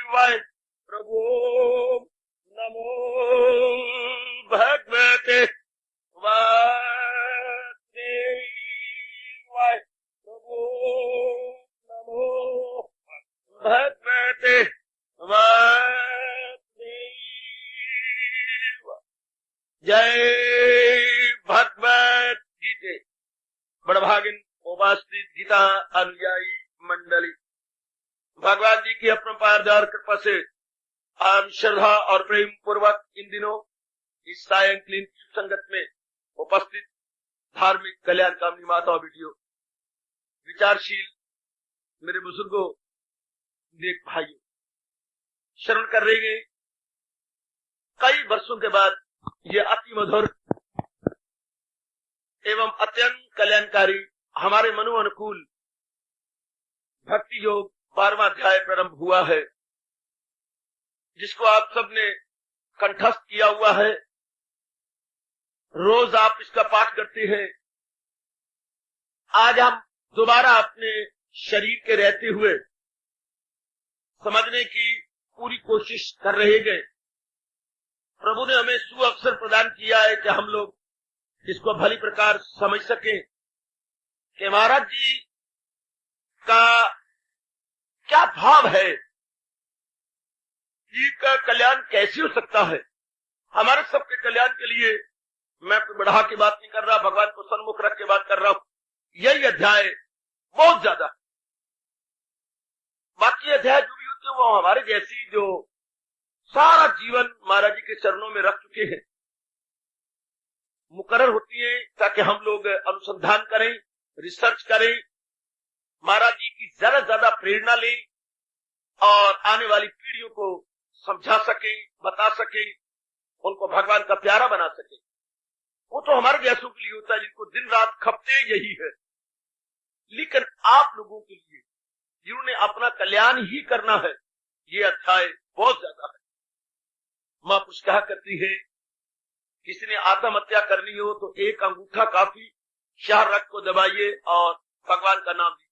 वाय प्रभु नमो भगवते वासुदेवाय प्रभु नमो भगवते वासुदेवाय। जय भगवत गीते। बड़भागिन उपस्थित गीता अनुयायी मंडली, भगवान जी की अपरंपार कृपा से हम श्रद्धा और प्रेम पूर्वक इन दिनों इस सायंकालीन संगत में उपस्थित धार्मिक कल्याण कामनी माताओं बेटियों, विचारशील मेरे बुजुर्गों, नेक भाइयों, श्रवण कर रहे हैं कई वर्षों के बाद ये अति मधुर एवं अत्यंत कल्याणकारी हमारे मनो अनुकूल भक्ति योग 12वां अध्याय प्रारंभ हुआ है, जिसको आप सबने कंठस्थ किया हुआ है। रोज आप इसका पाठ करते हैं। आज हम दोबारा अपने शरीर के रहते हुए समझने की पूरी कोशिश कर रहे हैं। प्रभु ने हमें सुअवसर प्रदान किया है कि हम लोग इसको भली प्रकार समझ सकें कि महाराज जी का क्या भाव है, जी का कल्याण कैसे हो सकता है। हमारे सबके कल्याण के लिए मैं कोई बढ़ा की बात नहीं कर रहा, भगवान को सन्मुख रख के बात कर रहा हूं। यही अध्याय बहुत ज्यादा, बाकी अध्याय जो भी होते हैं वो हमारे जैसी जो सारा जीवन महाराज जी के चरणों में रख चुके हैं मुकर्रर होती है, ताकि हम लोग अनुसंधान करें, रिसर्च करें, महाराज जी की ज्यादा ज्यादा प्रेरणा लें और आने वाली पीढ़ियों को समझा सकें, बता सकें, उनको भगवान का प्यारा बना सकें। वो तो हमारे जैसों के लिए होता है जिनको दिन रात खपते यही है, लेकिन आप लोगों के लिए जिन्होंने अपना कल्याण ही करना है, ये अध्याय बहुत ज्यादा है। मां कुछ कहा करती है, किसी ने आत्महत्या करनी हो तो एक अंगूठा काफी, शहर रख को दबाइए और भगवान का नाम लीजिए।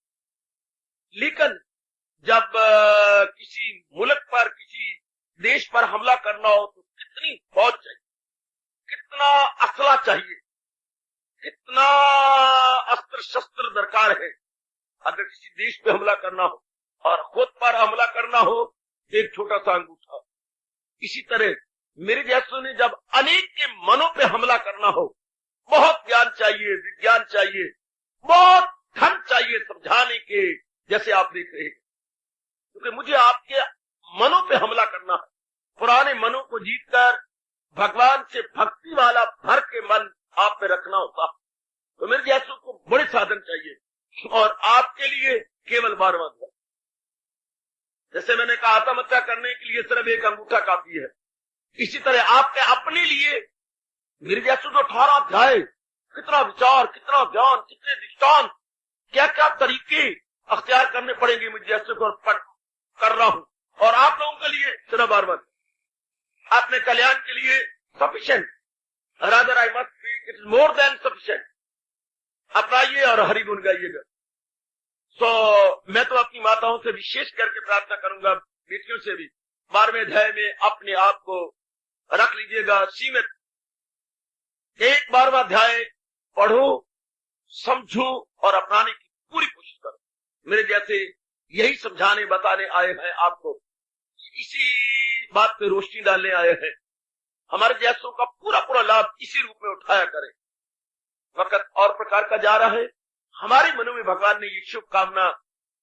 लेकिन जब किसी मुल्क पर, किसी देश पर हमला करना हो तो कितनी फौज चाहिए, कितना असला चाहिए, कितना अस्त्र शस्त्र दरकार है। अगर किसी देश पे हमला करना हो और खुद पर हमला करना हो, एक छोटा सा अंगूठा। इसी तरह मेरे जैसों ने जब अनेक के मनों पे हमला करना हो, बहुत ज्ञान चाहिए, विज्ञान चाहिए, बहुत धन चाहिए समझाने के, जैसे आप देख रहे हैं। क्योंकि मुझे आपके मनों पे हमला करना है, पुराने मनों को जीतकर भगवान से भक्ति वाला भर के मन आप पे रखना होता। तो मेरे जैसों को बड़े साधन चाहिए, और आपके लिए केवल 12वां अध्याय। जैसे मैंने कहा आत्महत्या करने के लिए सिर्फ एक अंगूठा काफी है, इसी तरह आपके अपने लिए मेरे जैसों जो 18 अध्याय, कितना विचार, कितना ज्ञान, कितने दृष्टांत, क्या क्या तरीके अख्तियार करने पड़ेंगे मुझे जैसे को कर रहा हूं। और आप लोगों के लिए सिर्फ 12वां, अपने कल्याण के लिए sufficient, rather I must be, it is more than sufficient. अपनाइए और हरि गुण गाइएगा। मैं तो अपनी माताओं से विशेष करके प्रार्थना करूंगा, बेटियों से भी, 12वें अध्याय में अपने आप को रख लीजिएगा सीमित। एक 12वां अध्याय पढ़ो, समझो और अपनाने की पूरी कोशिश करो। मेरे जैसे यही समझाने बताने आए हैं आपको, इसी बात पे रोशनी डालने आए हैं। हमारे जैसों का पूरा पूरा लाभ इसी रूप में उठाया करें। वक्त और प्रकार का जा रहा है, हमारे मनों में भगवान ने ये शुभकामना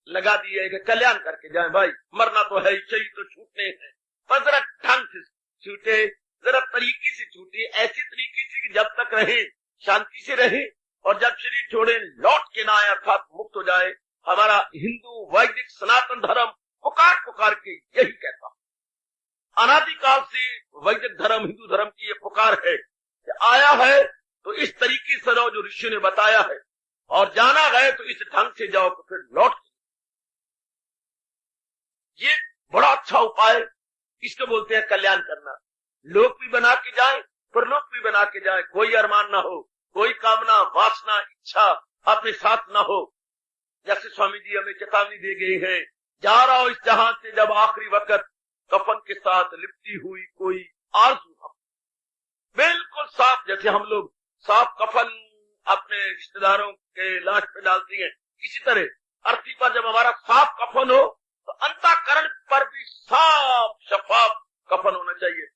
लगा दी है कि कल्याण करके जाए। भाई मरना तो है ही, चाहिए तो छूटने हैं, पर जरा ढंग से छूटे, जरा तरीके से छूटे, ऐसी तरीके से कि जब तक रहे शांति से रहे, और जब शरीर छोड़े लौट के ना आए अर्थात मुक्त हो जाए। हमारा हिंदू वैदिक सनातन धर्म पुकार पुकार के यही कहता, अनादिकाल से वैदिक धर्म, हिंदू धर्म की ये पुकार है कि आया है तो इस तरीके से रहो जो ऋषि ने बताया है, और जाना गए तो इस ढंग से जाओ तो फिर लौट। ये बड़ा अच्छा उपाय, इसको बोलते हैं कल्याण करना। लोक भी बना के जाए, परलोक भी बना के जाए, कोई अरमान ना हो, कोई कामना, वासना, इच्छा अपने साथ ना हो। जैसे स्वामी जी हमें चेतावनी दे गए हैं, जा रहा हो इस जहां से जब आखिरी वक्त कफन के साथ लिपटी हुई कोई आरज़ू हो, बिल्कुल साफ, जैसे हम लोग साफ कफन अपने रिश्तेदारों के लाश पे डालती हैं, इसी तरह अर्थी पर जब हमारा साफ कफन हो तो अंतःकरण पर भी साफ शफाफ कफन होना चाहिए।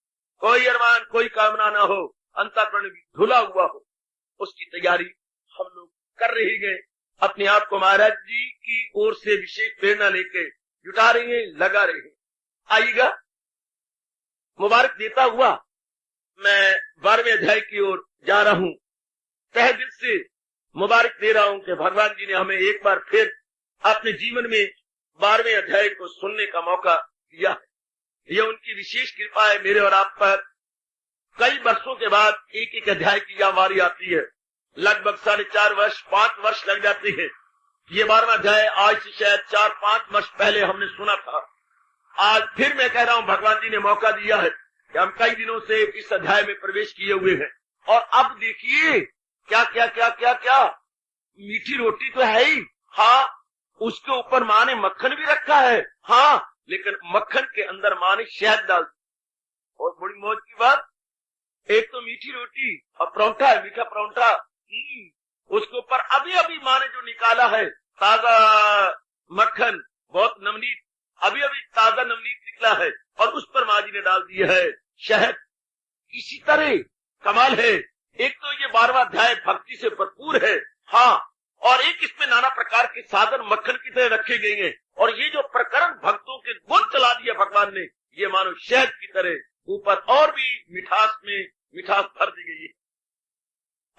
कोई अरमान, कोई कामना ना हो, अंतःकरण भी धुला हुआ हो। उसकी तैयारी हम लोग कर रहे हैं, अपने आप को महाराज जी की ओर से विशेष प्रेरणा लेके जुटा रहे हैं, लगा रहे हैं। आइएगा, मुबारक देता हुआ मैं 12वें अध्याय की ओर जा रहा हूं। तहे दिल से मुबारक दे रहा हूं कि भगवान जी ने हमें एक बार फिर अपने जीवन में 12वें अध्याय को सुनने का मौका दिया है। यह उनकी विशेष कृपा है मेरे और आप पर। कई वर्षों के बाद एक एक अध्याय की यह बारी आती है, लगभग 4.5 वर्ष 5 वर्ष लग जाते हैं। ये 12वां अध्याय आज से शायद 4-5 वर्ष पहले हमने सुना था। आज फिर मैं कह रहा हूं, भगवान जी ने मौका दिया है कि हम कई दिनों से इस अध्याय में प्रवेश किए हुए हैं। और अब देखिए क्या क्या क्या क्या क्या, मीठी रोटी तो है ही, हाँ, उसके ऊपर माँ ने मक्खन भी रखा है, हाँ, लेकिन मक्खन के अंदर माँ ने शहद डाल दी। और बड़ी मौज की बात, एक तो मीठी रोटी और परोंठा है, मीठा परोंठा, उसके ऊपर अभी अभी माँ ने जो निकाला है ताजा मक्खन, बहुत नवनीत, अभी अभी ताजा नवनीत निकला है, और उस पर माँ जी ने डाल दिया है शहद। इसी तरह कमाल है, एक तो ये 12वां अध्याय भक्ति से भरपूर है, हाँ, और एक इसमें नाना प्रकार के साधन मक्खन की तरह रखे गए हैं। और ये जो प्रकरण भक्तों के गुण चला दिया भगवान ने, ये मानो शहद की तरह ऊपर और भी मिठास में मिठास भर दी गई है,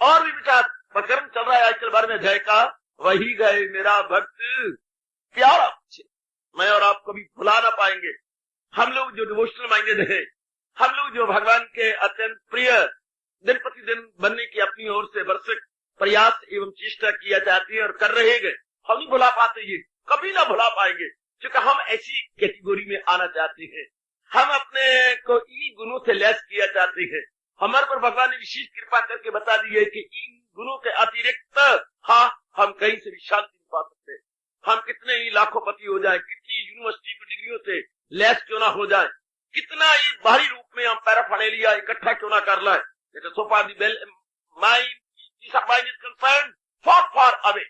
और भी मिठास। प्रकरण चल रहा है आजकल 12वें अध्याय का, वही गए मेरा भक्त प्यारा, मैं और आप कभी भुला ना पाएंगे। हम लोग जो डिवोशनल माइंडेड है, हम लोग जो भगवान के अत्यंत प्रिय दिन प्रतिदिन बनने की अपनी ओर से भरसक प्रयास एवं चेष्टा किया चाहती है और कर रहे हैं, हम नहीं भुला पाते, ये कभी ना भुला पाएंगे, क्योंकि हम ऐसी कैटेगरी में आना चाहते हैं। हम अपने को इन्हीं गुणों से लैस किया चाहते हैं। हमारे पर भगवान ने विशेष कृपा करके बता दी है कि इन गुणों के अतिरिक्त, हाँ, हम कहीं से भी शांति नहीं पा सकते। हम कितने ही लाखोंपति हो जाए, कितनी यूनिवर्सिटी की डिग्रियों से लैस क्यों ना हो जाए, कितना ही बाहरी रूप में हम पैराफर्नेलिया इकट्ठा क्यों ना कर लाए, so far the mind is concerned far far away।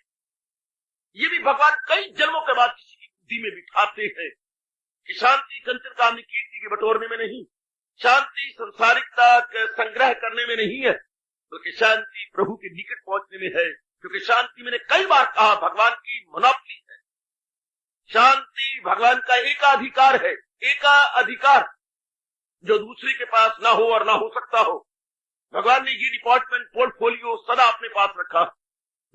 ये भी भगवान कई जन्मों के बाद किसी की बुद्धि में बिठाते हैं कि शांति कंचन कामनी कीर्ति के बटोरने में नहीं, शांति संसारिकता के संग्रह करने में नहीं है, बल्कि शांति प्रभु के निकट पहुंचने में है। क्योंकि शांति, मैंने कई बार कहा, भगवान की मोनोपोली है। शांति भगवान का एकाधिकार है, एकाधिकार जो दूसरे के पास ना हो और ना हो सकता हो। भगवान ने ये डिपार्टमेंट पोर्टफोलियो सदा अपने पास रखा।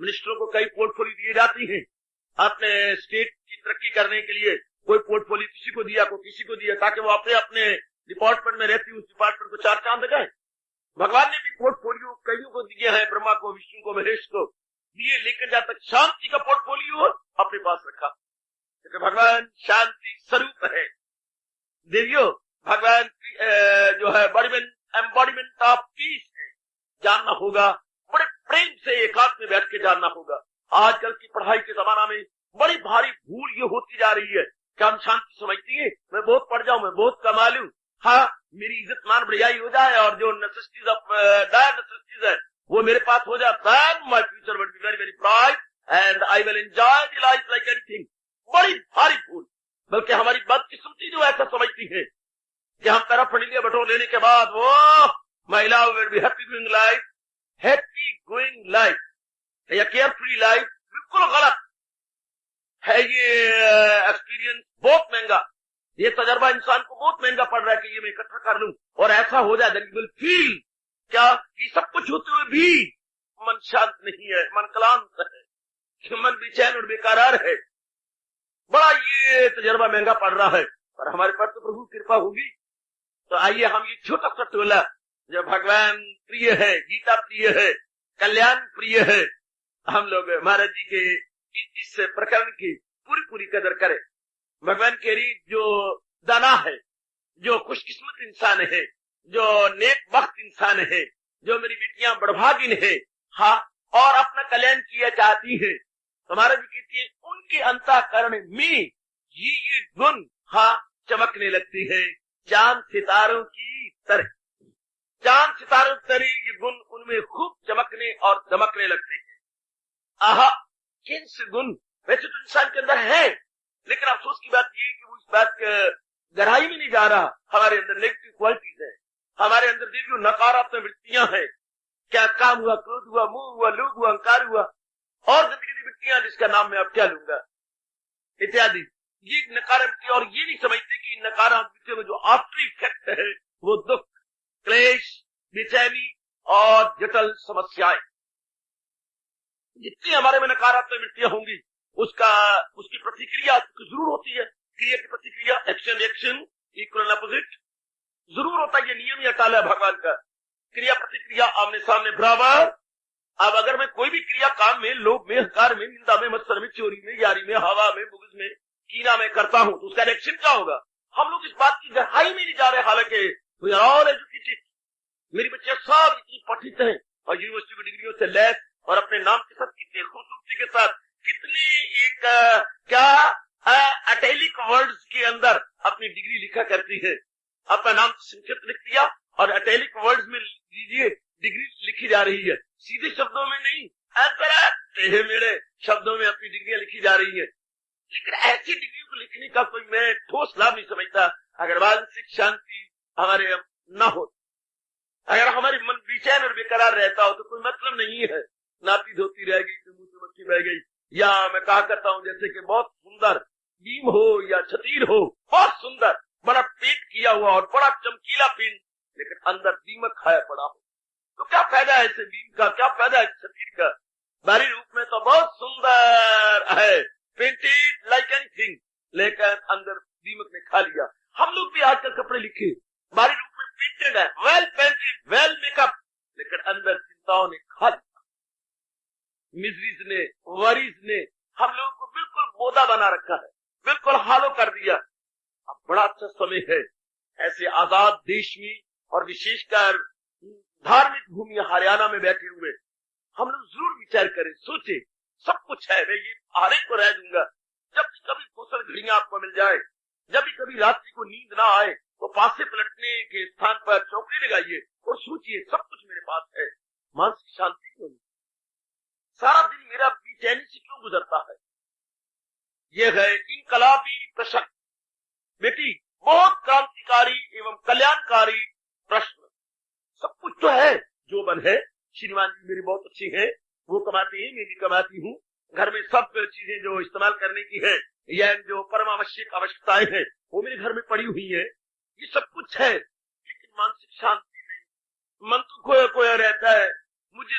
मिनिस्टरों को कई पोर्टफोलियो दिए जाती हैं, अपने स्टेट की तरक्की करने के लिए कोई पोर्टफोलियो किसी को दिया, कोई किसी को दिया, ताकि वो अपने अपने डिपार्टमेंट में रहती उस डिपार्टमेंट को 4 चांद लगाए। भगवान ने भी पोर्टफोलियो कईयों को दिए हैं, ब्रह्मा को, विष्णु को, महेश को दिए, लेकिन जहां तक शांति का पोर्टफोलियो अपने पास रखा, क्योंकि भगवान शांति स्वरूप है। देवियों, भगवान जो है एम्बॉडीमेंट ऑफ पीस है, जानना होगा, बड़े प्रेम से एकांत में बैठ के जानना होगा। आजकल की पढ़ाई के जमाना में बड़ी भारी भूल ये होती जा रही है कि हम शांति समझती है, मैं बहुत पढ़ जाऊं, मैं बहुत कमा लूं, हाँ, मेरी इज्जत मान बढ़ियाई हो जाए, और जो नेसेसिटीज ऑफ डायर नेसेसिटीज है वो मेरे पास हो जाए, then my future will be very very bright and I will enjoy the life like anything। बड़ी भारी भूल। बल्कि हमारी बदकिस्मती जो ऐसा समझती है कि हम पैराफर्नेलिया बटोर लेने के बाद वो महिला will be happy going life, happy going life या केयर फ्री लाइफ, बिल्कुल गलत है। ये एक्सपीरियंस बहुत महंगा, ये तजर्बा इंसान को बहुत महंगा पड़ रहा है कि ये मैं इकट्ठा कर लूं और ऐसा हो जाए, देन यू विल फील क्या ये सब कुछ होते हुए भी मन शांत नहीं है, मन क्लांत है, मन बेचैन और बेकरार है। बड़ा ये तजर्बा महंगा पड़ रहा है, पर हमारे पर तो प्रभु कृपा होगी। तो आइए हम ये छोटा सा टोला जो भगवान प्रिय है, गीता प्रिय है, कल्याण प्रिय है, हम लोग महाराज जी के इस प्रकरण की पूरी पूरी कदर करें। भगवान कह रही जो दाना है, जो खुशकिस्मत इंसान है, जो नेक बख्त इंसान है, जो मेरी बेटियां बड़भागिन है, हाँ, और अपना कल्याण किया चाहती है, तो महाराज जी कहती है उनके अंतःकरण में ये गुण, हाँ, चमकने लगती है, चांद सितारों की तरह। चांद सितारों की तरह ये गुण उनमें खूब चमकने और दमकने लगते हैं। आहा, किन से गुण वैसे तो इंसान के अंदर है, लेकिन अफसोस की बात ये है कि वो इस बात गहराई में नहीं जा रहा। हमारे अंदर नेगेटिव क्वालिटीज है, हमारे अंदर जो नकारात्मक वृत्तियां हैं, क्या काम हुआ, क्रोध हुआ, मोह हुआ, लोभ हुआ, अहंकार हुआ, और जिंदगी की वृत्तियां जिसका नाम मैं अब क्या लूंगा इत्यादि। ये नकारात्मक, और ये नहीं समझते कि नकारात्मक में जो आफ्टर इफेक्ट है वो दुख, क्लेश, बेचैनी और जटिल समस्याएं। जितनी हमारे में नकारात्मक वृत्तियां होंगी उसकी प्रतिक्रिया जरूर होती है। क्रिया की प्रतिक्रिया, एक्शन रिएक्शन इक्वल अपोजिट जरूर होता है। ये नियम ही अटाला है भगवान का, क्रिया प्रतिक्रिया आमने सामने बराबर। अब अगर मैं कोई भी क्रिया काम में, लोभ में, अहंकार में, निंदा में, मत्सर में, चोरी में, यारी में, हवा में, बुग़्ज़ में, कीना में करता हूं तो उसका रिएक्शन क्या होगा? हम लोग इस बात की गहराई में नहीं जा रहे। हालांकि वी आर ऑल एजुकेटेड, मेरी बच्चियां सब इतनी पठित हैं और यूनिवर्सिटी की डिग्रियों से लैस और अपने नाम के साथ कितनी खूबसूरती के साथ, कितने एक अटैलिक वर्ड्स के अंदर अपनी डिग्री लिखा करती है। अपना नाम संक्षिप्त लिख दिया और अटैलिक वर्ड्स में लीजिए डिग्री लिखी जा रही है, सीधे शब्दों में नहीं, टेढ़े मेढ़े शब्दों में अपनी डिग्रियां लिखी जा रही है। लेकिन ऐसी डिग्री को लिखने का कोई मैं ठोस लाभ नहीं समझता अगर मानसिक शांति हमारे न हो। अगर हमारी मन बेचैन और बेकरार रहता हो तो कोई मतलब नहीं है। नाती धोती रह गई तो मुंह से मक्खी बह गई, या मैं कहा करता हूं जैसे कि बहुत सुंदर बीम हो या छतीर हो, बहुत सुंदर, बड़ा पेंट किया हुआ और बड़ा चमकीला पेंट, लेकिन अंदर दीमक खाया पड़ा हो तो क्या फायदा है ऐसे बीम का, क्या फायदा है छतीर का? बाहरी रूप में तो बहुत सुंदर है, पेंटेड लाइक एनीथिंग, लेकिन अंदर दीमक ने खा लिया। हम लोग भी आजकल कपड़े लिखे बाहरी रूप में पेंटेड है, वेल पेंटेड, वेल मेकअप, लेकिन अंदर चिंताओं ने खा लिया। मिजरीज ने, वरीज ने हम लोगों को बिल्कुल बोदा बना रखा है, बिल्कुल हालो कर दिया। अब बड़ा अच्छा समय है ऐसे आजाद देश में, और विशेषकर धार्मिक भूमि हरियाणा में बैठे हुए हम लोग जरूर विचार करें, सोचे। सब कुछ है, मैं ये हर एक को रह दूंगा। जब भी कभी फुर्सत घड़ियां आपको मिल जाए, जब भी कभी रात्रि को नींद ना आए, तो पासे पलटने के स्थान पर चौकड़ी लगाइए और सोचिए सब कुछ मेरे पास है, मानसिक शांति क्यों नहीं? सारा दिन मेरा बेचैनी से क्यों गुजरता है? यह है इनकलाबी प्रश्न बेटी, बहुत क्रांतिकारी एवं कल्याणकारी प्रश्न। सब कुछ तो है, जो बन है। श्रीमान जी मेरी बहुत अच्छी है, वो कमाती है, मैं भी कमाती हूँ। घर में सब चीजें जो इस्तेमाल करने की है या जो परमावश्यक आवश्यकताएं हैं वो मेरे घर में पड़ी हुई है, ये सब कुछ है, लेकिन मानसिक शांति नहीं। मन तो खोया खोया रहता है, मुझे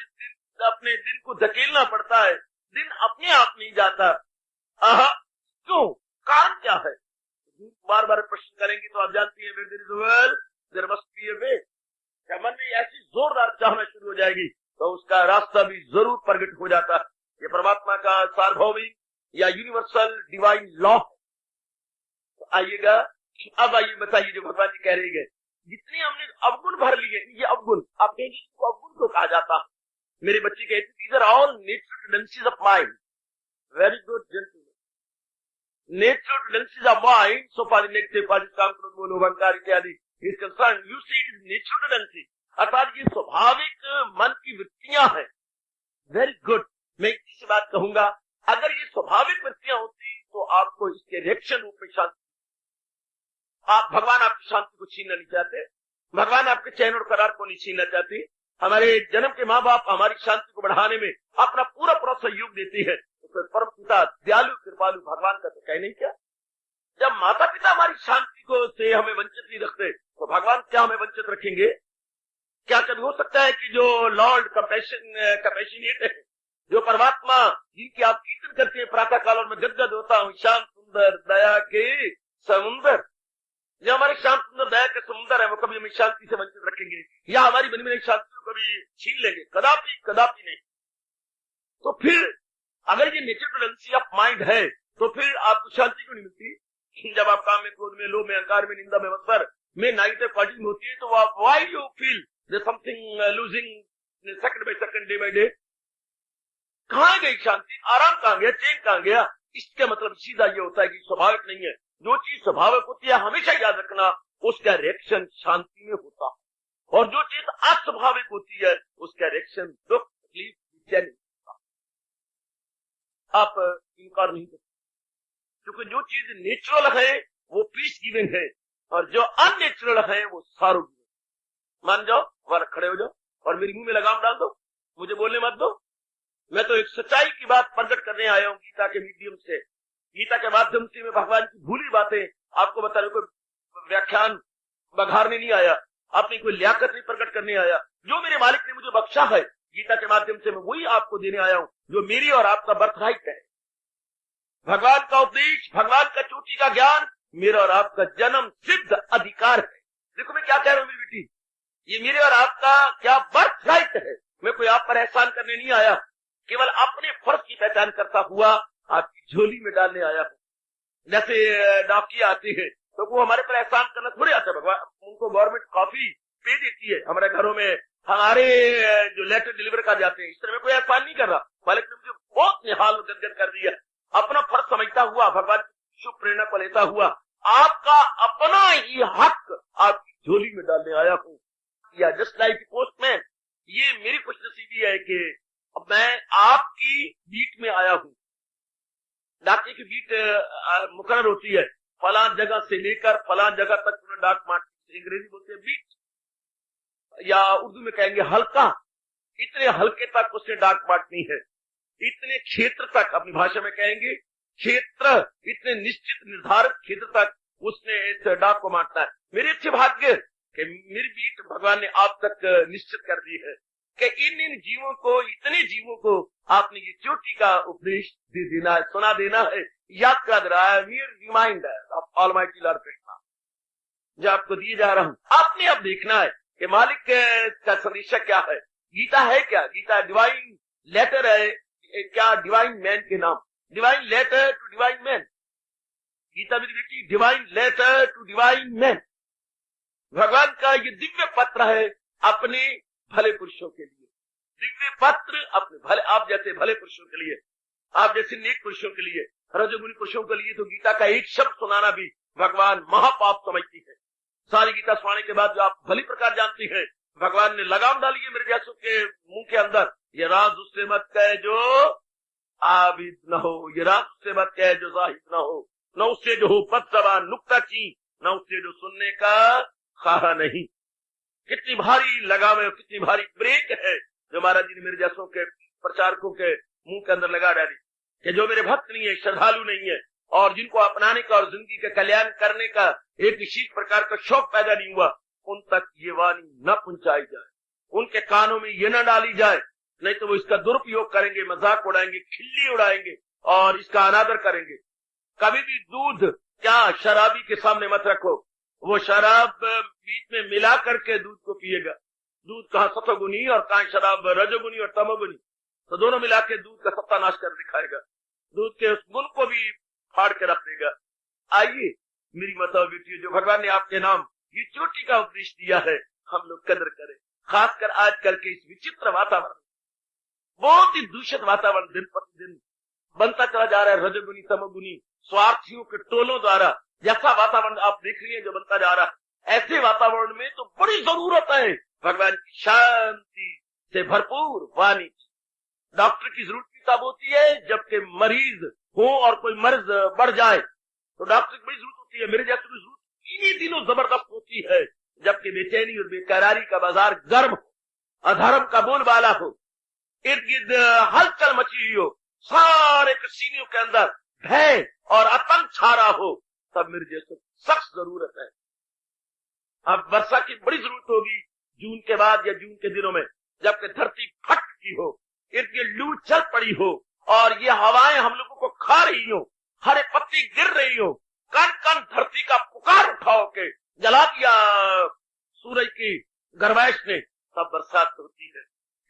अपने दिन को धकेलना पड़ता है, दिन अपने आप नहीं जाता। आहा, क्यों? कारण क्या है? बार बार प्रश्न करेंगे तो आप जानती है देयर मस्ट बी अ वे। क्या मन में ऐसी जोरदार चाहना शुरू हो जाएगी तो उसका रास्ता भी जरूर प्रकट हो जाता है। ये परमात्मा का सार्वभौमिक या यूनिवर्सल डिवाइन लॉ। तो आइएगा, अब आइए बताइए जो भगवान जी कह रहे हैं, जितने हमने अवगुण भर लिए, ये अवगुण आप कहेंगे इसको अवगुण को कहा जाता है। मेरे बच्चे कहते these are all natural tendencies of mind. Very good gentleman, natural tendencies of mind so for the negative qualities काम क्रोध मोह लोभ अहंकार इत्यादि is concern, you see it is natural tendency, अर्थात ये स्वाभाविक मन की वृत्तियां हैं। Very good. मैं इसी बात कहूंगा, अगर ये स्वाभाविक वृत्तियां होती तो आपको इसके रिएक्शन रूप में शांति, भगवान आपकी शांति को छीनना नहीं चाहते, भगवान आपके चैन और करार को नहीं छीनना चाहते। हमारे जन्म के माँ बाप हमारी शांति को बढ़ाने में अपना पूरा पूरा सहयोग देती है, तो फिर परम पिता दयालु कृपालु भगवान का तो कहने क्या। जब माता पिता हमारी शांति को से हमें वंचित नहीं रखते तो भगवान क्या हमें वंचित रखेंगे? क्या कभी हो सकता है कि जो लॉर्ड कंपैशनेट है, जो परमात्मा जिनकी आप कीर्तन करते हैं प्रातः काल, और मैं गदगद होता हूँ, शांत सुंदर दया के समुंदर, जो हमारे शांत सुंदर दया के समुंदर है, वो कभी हमें शांति से वंचित रखेंगे या हमारी बनी बनी शांति को कभी छीन लेंगे? कदापि कदापि नहीं। तो फिर अगर ये नेचुरल टेंडेंसी ऑफ माइंड है तो फिर आपको शांति क्यों नहीं मिलती? जब आप काम में, क्रोध में, लोभ में, अहंकार में, निंदा में, मत्सर में, नाइट क्वालिटी होती है, तो आप why you feel something losing second by second, day by day? कहां गई शांति? आराम कहां गया? चैन कहां गया? इसका मतलब सीधा ये होता है कि स्वाभाविक नहीं है। जो चीज स्वाभाविक होती है हमेशा याद रखना उसका रिएक्शन शांति में होता है, और जो चीज अस्वाभाविक होती है उसका रिएक्शन दुख, तकलीफ, बेचैनी होता है। आप इनकार नहीं करते, क्योंकि जो चीज नेचुरल है वो पीस गिविंग है, और जो अननेचुरल है वो सारो गिविंग। मान जाओ, वहां खड़े हो जाओ और मेरे मुंह में लगाम डाल दो, मुझे बोलने मत दो। मैं तो एक सच्चाई की बात प्रकट करने आया हूँ गीता के मीडियम से, गीता के माध्यम से मैं भगवान की भूली बातें आपको बताने को व्याख्यान बघारने नहीं आया, अपनी कोई लियाकत नहीं प्रकट करने आया। जो मेरे मालिक ने मुझे बख्शा है गीता के माध्यम से, मैं वही आपको देने आया हूँ, जो मेरी और आपका बर्थराइट है। भगवान का उपदेश, भगवान का चोटी का ज्ञान मेरा और आपका जन्म सिद्ध अधिकार है। देखो मैं क्या कह रहा हूँ मेरी बेटी, ये मेरे और आपका क्या बर्थराइट है। मैं कोई आप पर एहसान करने नहीं आया, केवल अपने फर्ज की पहचान करता हुआ आपकी झोली में डालने आया हूं। जैसे डाकिया आते हैं तो वो हमारे पर एहसान करना थोड़ी आता है, भगवान उनको गवर्नमेंट कॉफी पे देती है, हमारे घरों में हमारे जो लेटर डिलीवर कर जाते हैं, इस तरह में कोई एहसान नहीं कर रहा। मालिक ने मुझे बहुत निहाल गदगद कर दिया, अपना फर्ज समझता हुआ, भगवान की शुभ प्रेरणा को लेता हुआ आपका अपना ही हक आपकी झोली में डालने आया हूँ। या जस्ट लाइक पोस्टमैन, ये मेरी खुशनसीबी है कि अब मैं आपकी बीट में आया हूँ। डाके की बीट मुकर्रर होती है, फलां जगह से लेकर फलां जगह तक पूरा डाक मार्ट, अंग्रेजी बोलते हैं बीट, या उर्दू में कहेंगे हल्का। इतने हल्के तक उसने डाक बांटनी है, इतने क्षेत्र तक, अपनी भाषा में कहेंगे क्षेत्र, इतने निश्चित निर्धारित क्षेत्र तक उसने इस डाक को बांटना है। मेरे अच्छे भाग्य कि मेरी बीट भगवान ने आप तक निश्चित कर दी है कि इन जीवों को, इतने जीवों को आपने ये चोटी का उपदेश दे देना है, सुना देना है, याद कर रहा है। We are reminder of almighty Lord Krishna जो आपको दिए जा रहा हूं। आपने अब देखना है कि मालिक का संदेश क्या है। गीता है क्या? गीता डिवाइन लेटर है क्या? डिवाइन मैन के नाम, divine letter to divine man. Gita मेरी बेटी divine letter to divine man, भगवान का ये दिव्य पत्र है अपने भले पुरुषों के लिए। दिव्य पत्र अपने भले, आप जैसे भले पुरुषों के लिए, आप जैसे नेक पुरुषों के लिए, रजोगुणी पुरुषों के लिए तो गीता का एक शब्द सुनाना भी भगवान महापाप समझती है। सारी गीता सुनाने के बाद जो आप भली प्रकार जानती है, भगवान ने लगाम डाली है मेरे जैसों के मुंह के अंदर, ये राज उससे मत कहे जो आबिद न हो, ये राज उससे मत कहे जो जाहिद न हो, न उससे जो हो बदजबान नुक्ताचीन, न उससे जो सुनने का खाहा नहीं। कितनी भारी लगाम है, कितनी भारी ब्रेक है जो महाराज जी ने मेरे जैसों के प्रचारकों के मुंह के अंदर लगा डाली कि जो मेरे भक्त नहीं है, श्रद्धालु नहीं है, और जिनको अपनाने का और जिंदगी का कल्याण करने का एक विशेष प्रकार का शौक पैदा नहीं हुआ, उन तक ये वाणी न पहुंचाई जाए, उनके कानों में ये न डाली जाए, नहीं तो वो इसका दुरुपयोग करेंगे, मजाक उड़ाएंगे, खिल्ली उड़ाएंगे और इसका अनादर करेंगे। कभी भी दूध क्या शराबी के सामने मत रखो, वो शराब बीच में मिला करके दूध को पिएगा। दूध कहाँ सतोगुनी और कहाँ शराब रजोगुनी और तमोगुनी, तो दोनों मिला के दूध का सत्यानाश कर दिखाएगा, दूध के उस गुण को भी फाड़ के रख देगा। आइए मेरी माता बेटी, जो भगवान ने आपके नाम ये चोटी का उपदेश दिया है, हम लोग कदर करें। खासकर आजकल के इस विचित्र वातावरण, बहुत ही दूषित वातावरण दिन प्रतिदिन बनता चला जा रहा है, रजोगुनी तमोगुनी स्वार्थियों के टोलों द्वारा जैसा वातावरण आप देख रही है जो बनता जा रहा है, ऐसे वातावरण में तो बड़ी जरूरत है भगवान की शांति से भरपूर वाणी की। डॉक्टर की जरूरत भी तब होती है जबकि मरीज हो और कोई मर्ज बढ़ जाए तो डॉक्टर की बड़ी जरूरत होती है। मेरे जैसे जरूरत इन्हीं दिनों जबरदस्त होती है जबकि बेचैनी और बेकरारी का बाजार गर्म हो, अधर्म का बोलबाला हो, इर्द गिर्द हलचल मची हुई हो, सारे सीनियों के अंदर भय और आतंक छा रहा हो, तब मेरे जैसे सख्त जरूरत है। अब वर्षा की बड़ी जरूरत होगी जून के बाद या जून के दिनों में, जबकि धरती फट चुकी हो, इर्द गिर्द लू चल पड़ी हो और ये हवाएं हम लोगों को खा रही हो, हरे पत्ती गिर रही हो, कण कण धरती का पुकार उठाओ के जला दिया सूरज की गर्माइश ने, तब बरसात होती है।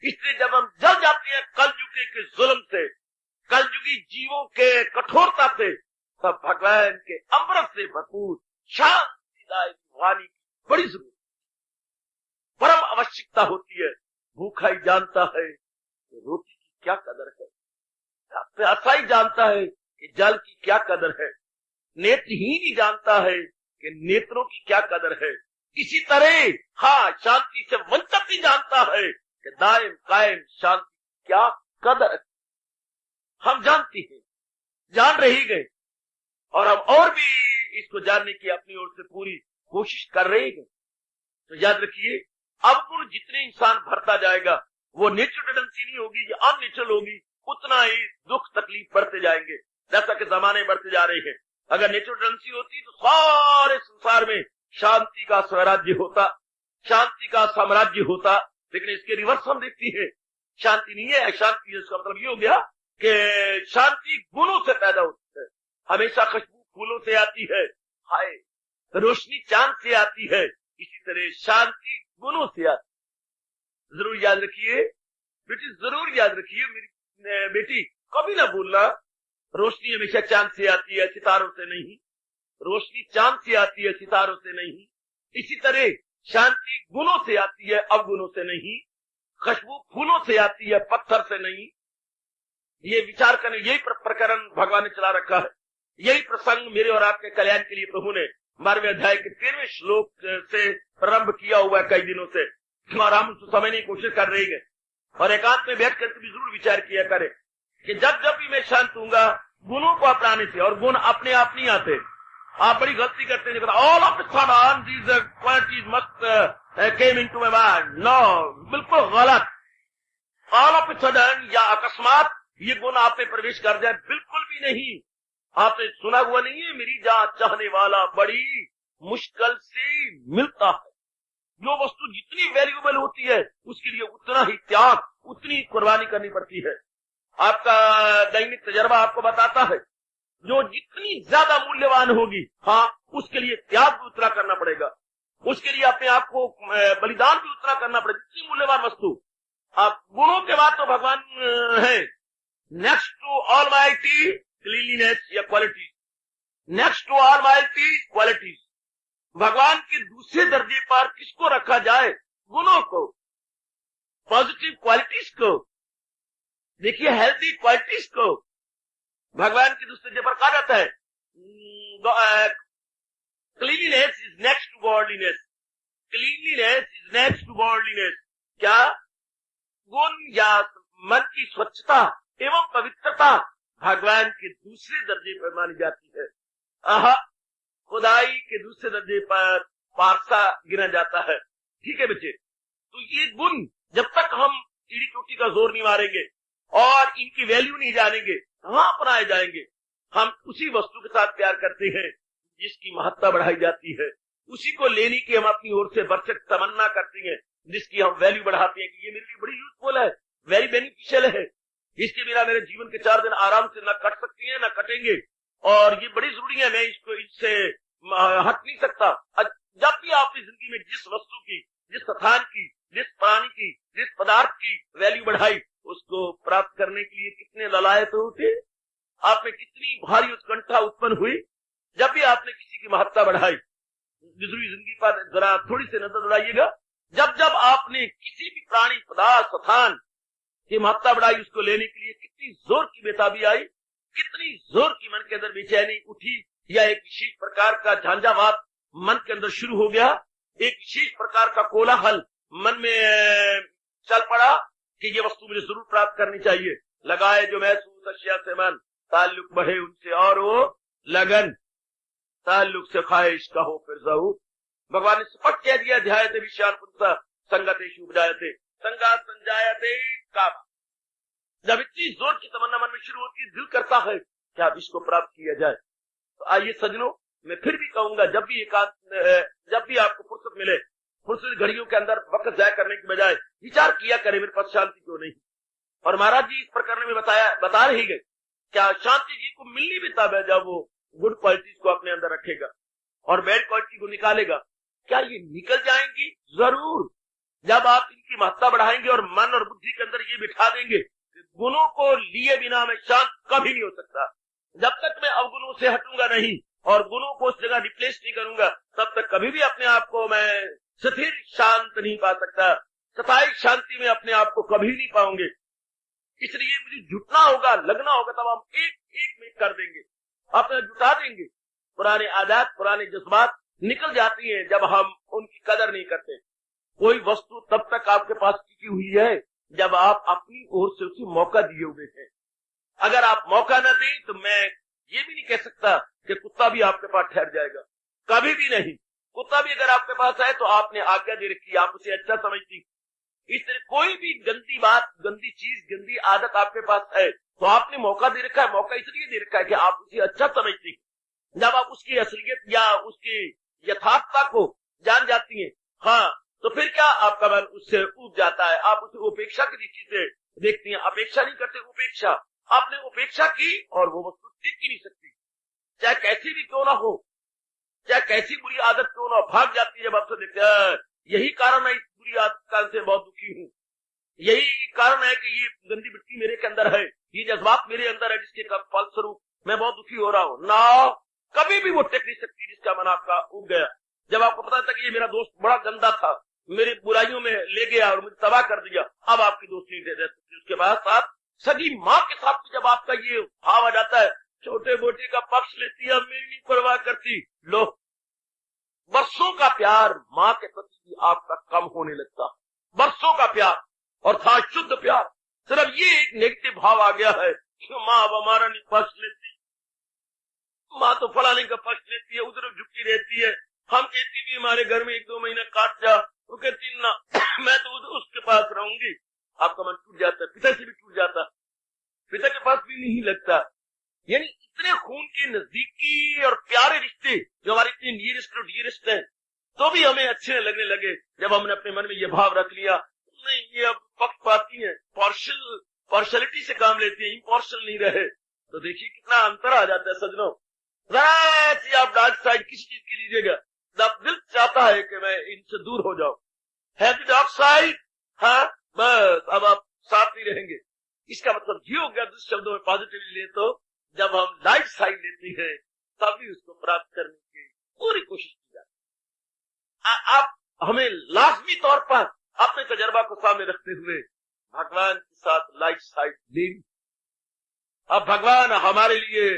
इसलिए जब हम जल जाते हैं कलयुगी के जुल्म से, कलयुगी जीवों के कठोरता से, तब भगवान के अमृत से भरपूर शांतिदायक वाणी की बड़ी जरूरत, परम आवश्यकता होती है। भूखा ही जानता है कि रोटी की क्या कदर है, प्यासा ही जानता है कि जल की क्या कदर है, नेत्रहीन ही जानता है कि नेत्रों की क्या कदर है। इसी तरह हाँ, शांति से वंचित ही जानता है कि दायम कायम शांति क्या कदर है। हम जानते हैं, जान रही गए, और हम और भी इसको जानने की अपनी ओर से पूरी कोशिश कर रहे हैं। तो याद रखिए, अवगुण जितने इंसान भरता जाएगा, वो नेचुरल टेंडेंसी नहीं होगी, ये अननेचुरल होगी, उतना ही दुख तकलीफ बढ़ते जाएंगे, जैसा कि जमाने बढ़ते जा रहे हैं। अगर नेचुरल टेंडेंसी होती तो सारे संसार में शांति का स्वराज्य होता, शांति का साम्राज्य होता। लेकिन इसके रिवर्स हम देखती है, शांति नहीं है। शांति इसका मतलब ये हो गया कि शांति गुणों से पैदा होती है। हमेशा खुशबू फूलों से आती है, हाय रोशनी चांद से आती है। इसी तरह शांति गुणों से आती है। जरूर याद रखिए बेटी, जरूर याद रखिए मेरी बेटी, कभी ना भूलना, रोशनी हमेशा चांद से आती है, सितारों से नहीं। रोशनी चांद से आती है, सितारों से नहीं। इसी तरह शांति गुणों से आती है, अवगुणों से नहीं। खुशबू फूलों से आती है, पत्थर से नहीं। ये विचार करने, यही प्रकरण भगवान ने चला रखा है। यही प्रसंग मेरे और आपके कल्याण के लिए प्रभु ने 12वें अध्याय के 13वें श्लोक से प्रारंभ किया हुआ है कई दिनों से, और हम उसको समझने की कोशिश कर रहे हैं। और एकांत में बैठ करके भी जरूर विचार किया करें कि जब जब भी मैं शांत हूंगा गुणों को अपनाने से, और गुण अपने आप नहीं आते। आप बड़ी गलती करते हैं, all of sudden these qualities must came into my mind. No, बिल्कुल गलत। ऑल ऑफ सडन या अकस्मात ये गुण आप में प्रवेश कर जाए, बिल्कुल भी नहीं। आपने सुना हुआ नहीं है, मेरी जात चाहने वाला बड़ी मुश्किल से मिलता है। जो वस्तु जितनी वैल्यूएबल होती है उसके लिए उतना ही त्याग, उतनी कुर्बानी करनी पड़ती है। आपका दैनिक तजर्बा आपको बताता है, जो जितनी ज्यादा मूल्यवान होगी, हाँ, उसके लिए त्याग भी उतना करना पड़ेगा, उसके लिए अपने आप को बलिदान भी उतना करना पड़ेगा, जितनी मूल्यवान वस्तु। आप गुणों के बाद तो भगवान है, नेक्स्ट टू ऑलमाइटी क्लीनलीनेस या quality, next to almighty qualities. भगवान के दूसरे दर्जे पर किसको रखा जाए? गुणों को, पॉजिटिव क्वालिटीज को। देखिए, हेल्थी क्वालिटीज को भगवान के दूसरे दर्जे पर कहा जाता है। Cleanliness is next to godliness, cleanliness is next to godliness. क्या? गुण या मन की स्वच्छता एवं पवित्रता भगवान के दूसरे दर्जे पर मानी जाती है। खुदाई के दूसरे दर्जे पर पारसा गिना जाता है। ठीक है बच्चे, तो ये गुण जब तक हम ईड़ी चोटी का जोर नहीं मारेंगे और इनकी वैल्यू नहीं जानेंगे, कहां अपनाए जाएंगे। हम उसी वस्तु के साथ प्यार करते हैं जिसकी महत्ता बढ़ाई जाती है, उसी को लेने की हम अपनी ओर से बरसक तमन्ना करते हैं, जिसकी हम वैल्यू बढ़ाते हैं कि ये मेरे लिए बड़ी यूजफुल है, वेरी बेनिफिशियल है, इसके बिना मेरे जीवन के 4 दिन आराम से न कट सकती है न कटेंगे, और ये बड़ी जरूरी है, मैं इसको इससे हट नहीं सकता। जब भी आप इस जिंदगी में जिस वस्तु की, जिस स्थान की, जिस प्राणी की, जिस पदार्थ की वैल्यू बढ़ाई, उसको प्राप्त करने के लिए कितने ललायत होते, आप में कितनी भारी उत्कंठा उत्पन्न हुई जब भी आपने किसी की महत्ता बढ़ाई। जिंदगी पर जरा थोड़ी सी नजर दौड़ाइएगा, जब जब आपने किसी भी प्राणी, पदार्थ, स्थान की महत्ता बढ़ाई, उसको लेने के लिए कितनी जोर की बेताबी आई, कितनी जोर की मन के अंदर बेचैनी उठी, या एक विशेष प्रकार का झंझावात मन के अंदर शुरू हो गया, एक विशेष प्रकार का कोलाहल मन में चल पड़ा कि ये वस्तु मुझे जरूर प्राप्त करनी चाहिए। लगाए जो महसूस अशिया से मन, ताल्लुक बढ़े उनसे और वो लगन, ताल्लुक से ख्वाहिश कहो फिर जहू। भगवान ने स्पष्ट कह दिया, ध्यायते विषयान पुरुषा संगतेषु उपजायते संगात संजायते कामा। जब इतनी जोर की तमन्ना मन में शुरू होती है, दिल करता है कि अब इसको प्राप्त किया जाए। तो आइए सजनों, मैं फिर भी कहूंगा, जब भी आपको फुर्सत मिले, फुर्सत घड़ियों के अंदर वक्त जाया करने की बजाय विचार किया करें, मेरे पास शांति क्यों नहीं। और महाराज जी इस प्रकरण में बता रही गए, क्या शांति जी को मिलनी भी तब है जब वो गुड क्वालिटीज को अपने अंदर रखेगा और बैड क्वालिटी को निकालेगा। क्या ये निकल जाएंगी? जरूर, जब आप इनकी महत्ता बढ़ाएंगे और मन और बुद्धि के अंदर ये बिठा देंगे, गुणों को लिए बिना मैं शांत कभी नहीं हो सकता। जब तक मैं अवगुणों से हटूंगा नहीं और गुणों को उस जगह रिप्लेस नहीं करूंगा, तब तक कभी भी अपने आप को मैं स्थिर शांत नहीं पा सकता। स्थायी शांति में अपने आप को कभी नहीं पाऊंगे। इसलिए मुझे जुटना होगा, लगना होगा, तब हम एक एक में कर देंगे, अपना जुटा देंगे। पुराने आदत, पुराने जज्बात, निकल जाती हैं जब हम उनकी कदर नहीं करते। कोई वस्तु तब तक आपके पास टिकी हुई है जब आप अपनी ओर से उसे मौका दिए हुए हैं। अगर आप मौका न दें तो मैं ये भी नहीं कह सकता कि कुत्ता भी आपके पास ठहर जाएगा, कभी भी नहीं। कुत्ता भी अगर आपके पास आए तो आपने आज्ञा दे रखी, आप उसे अच्छा समझती। इस तरह कोई भी गंदी बात, गंदी चीज, गंदी आदत आपके पास है तो आपने मौका दे रखा है। मौका इसलिए दे रखा है कि आप उसे अच्छा समझती। जब आप उसकी असलियत या उसकी यथार्थता को जान जाती हैं, हाँ, तो फिर क्या आपका मन उससे ऊब जाता है। आप उसे उपेक्षा की दृष्टि से देखती हैं। अपेक्षा नहीं करते, उपेक्षा। आपने उपेक्षा की और वो वस्तु टिक ही नहीं सकती, चाहे कैसी भी क्यों ना हो, चाहे कैसी बुरी आदत क्यों ना हो, भाग जाती है जब आपसे देखते हैं। यही कारण है, इस बुरी आदत कारण से बहुत दुखी हूँ। यही कारण है कि ये गंदी मिट्टी मेरे के अंदर है, ये जज्बात मेरे अंदर है, जिसके फलस्वरूप मैं बहुत दुखी हो रहा हूँ ना। कभी भी वो टेक नहीं सकती जिसका मन आपका उग गया। जब आपको पता था कि ये मेरा दोस्त बड़ा गंदा था, मेरी बुराइयों में ले गया और मुझे तबाह कर दिया, अब आपकी दोस्ती नहीं रह सकती। उसके बाद साथ सगी माँ के साथ जब आपका ये भाव आ जाता है, छोटे मोटे का पक्ष लेती है, मेरी नहीं परवाह करती। लो, बरसों का प्यार माँ के प्रति भी आपका कम होने लगता, बरसों का प्यार, और था शुद्ध प्यार। सिर्फ ये एक नेगेटिव भाव आ गया है कि माँ अब हमारा नहीं पक्ष लेती, माँ तो फलाने का पक्ष लेती है, उधर झुकी रहती है। हम कहती भी हमारे घर में 1-2 महीना काट जा, वो कहती ना मैं तो उधर उसके पास रहूंगी। आपका मन टूट जाता है, पिता से भी टूट जाता, पिता के पास भी नहीं लगता। यानी इतने खून के नजदीकी और प्यारे रिश्ते जो हमारे इतने नियरेस्ट और डियरेस्ट हैं, तो भी हमें अच्छे लगने लगे जब हमने अपने मन में ये भाव रख लिया, नहीं ये अब पक्षपाती है, पार्शियलिटी से काम लेती है, इम्पार्शियल नहीं रहे। तो देखिए कितना अंतर आ जाता है सजनों। जरा सी आप डार्क साइड किसी चीज की लीजिएगा, दिल चाहता है कि मैं इनसे दूर हो जाऊं, है डार्क साइड, हाँ बस अब आप साथ नहीं रहेंगे। इसका मतलब ये हो गया, दूसरे शब्दों में पॉजिटिवली ले तो जब हम लाइट साइड लेती है तभी उसको प्राप्त करने की पूरी कोशिश की जाती है। आप हमें लाजमी तौर पर अपने तजर्बा को सामने रखते हुए भगवान के साथ लाइट साइड लेनी। अब भगवान हमारे लिए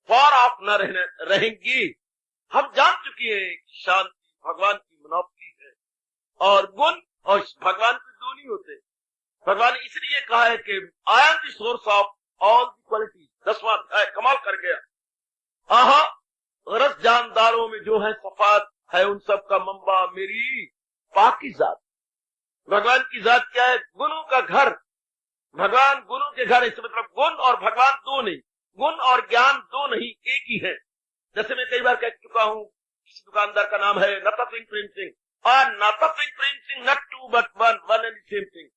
फार ऑफ न रहेंगी। हम जान चुके हैं कि शांति भगवान की मोनोपोली है, और गुण और भगवान के दो नहीं होते। भगवान ने इसलिए कहा है कि I am the source of all the quality. 10वां अध्याय कमाल कर गया। आहा, रस जानदारों में जो है सफात है, उन सब का मंबा मेरी पाकी जात। भगवान की जात क्या है? गुणों का घर। भगवान गुणों के घर, इससे मतलब गुण और भगवान दो नहीं, गुण और ज्ञान दो नहीं, एक ही है। जैसे मैं कई बार कह चुका हूं, किसी दुकानदार का नाम है नाता सिंह प्रेम सिंह, और Nata Singh Prem Singh not two but one and the same thing.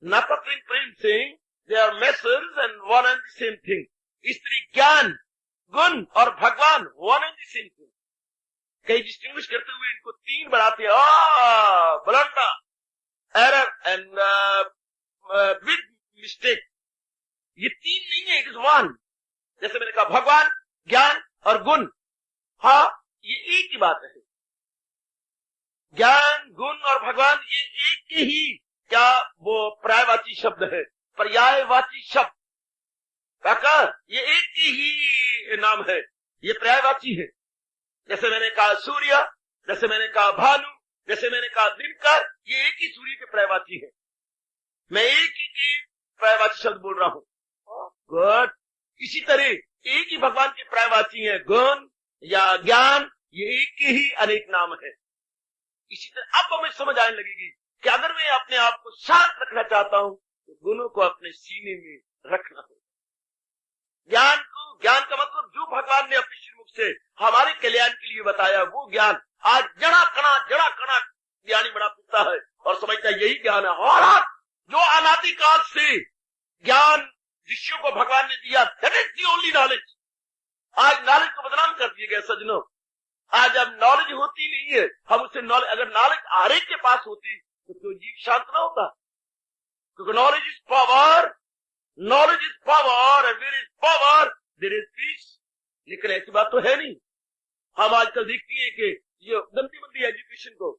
Nata Singh Prem Singh, they are messrs and one and the same thing. स्त्री ज्ञान, गुण और भगवान one and the same thing. कई डिस्टिंग्विश करते हुए इनको तीन बढ़ाते हैं, blunder, error and big mistake. ये तीन नहीं है, इट इज वन। जैसे मैंने कहा भगवान, ज्ञान और गुण, हाँ ये एक ही बात है। ज्ञान, गुण और भगवान ये एक ही, क्या वो पर्यायवाची शब्द है, पर्यायवाची शब्द काका, ये एक ही नाम है, ये पर्यायवाची है। जैसे मैंने कहा सूर्य, जैसे मैंने कहा भानु, जैसे मैंने कहा दिनकर, ये एक ही सूर्य के पर्यायवाची है। मैं एक ही पर्यायवाची शब्द बोल रहा हूं। गुड। इसी तरह एक ही भगवान के पर्यायवाची है, गुण या ज्ञान, ये एक ही अनेक नाम है। इसी तरह अब हमें समझ आने लगेगी कि अगर मैं अपने आप को शांत रखना चाहता हूं तो गुणों को अपने सीने में रखना होगा। ज्ञान को, ज्ञान का मतलब जो भगवान ने अपने श्रीमुख से हमारे कल्याण के लिए बताया, वो ज्ञान आज जड़ा कणा ज्ञानी बना सकता है और समझता है यही ज्ञान है। और जो अनादिकाल से ज्ञान ऋषियों को भगवान ने दिया, that is the only knowledge. आज नॉलेज को बदनाम कर दिया गया सजनों। आज अब नॉलेज होती नहीं है, हम उससे नॉलेज, अगर नॉलेज हर एक के पास होती तो जीव शांत ना होता, क्योंकि knowledge is power, knowledge is power, and where is power there is peace. लेकिन ऐसी बात तो है नहीं। हम आजकल देखती है कि ये गंदी मंदी एजुकेशन को,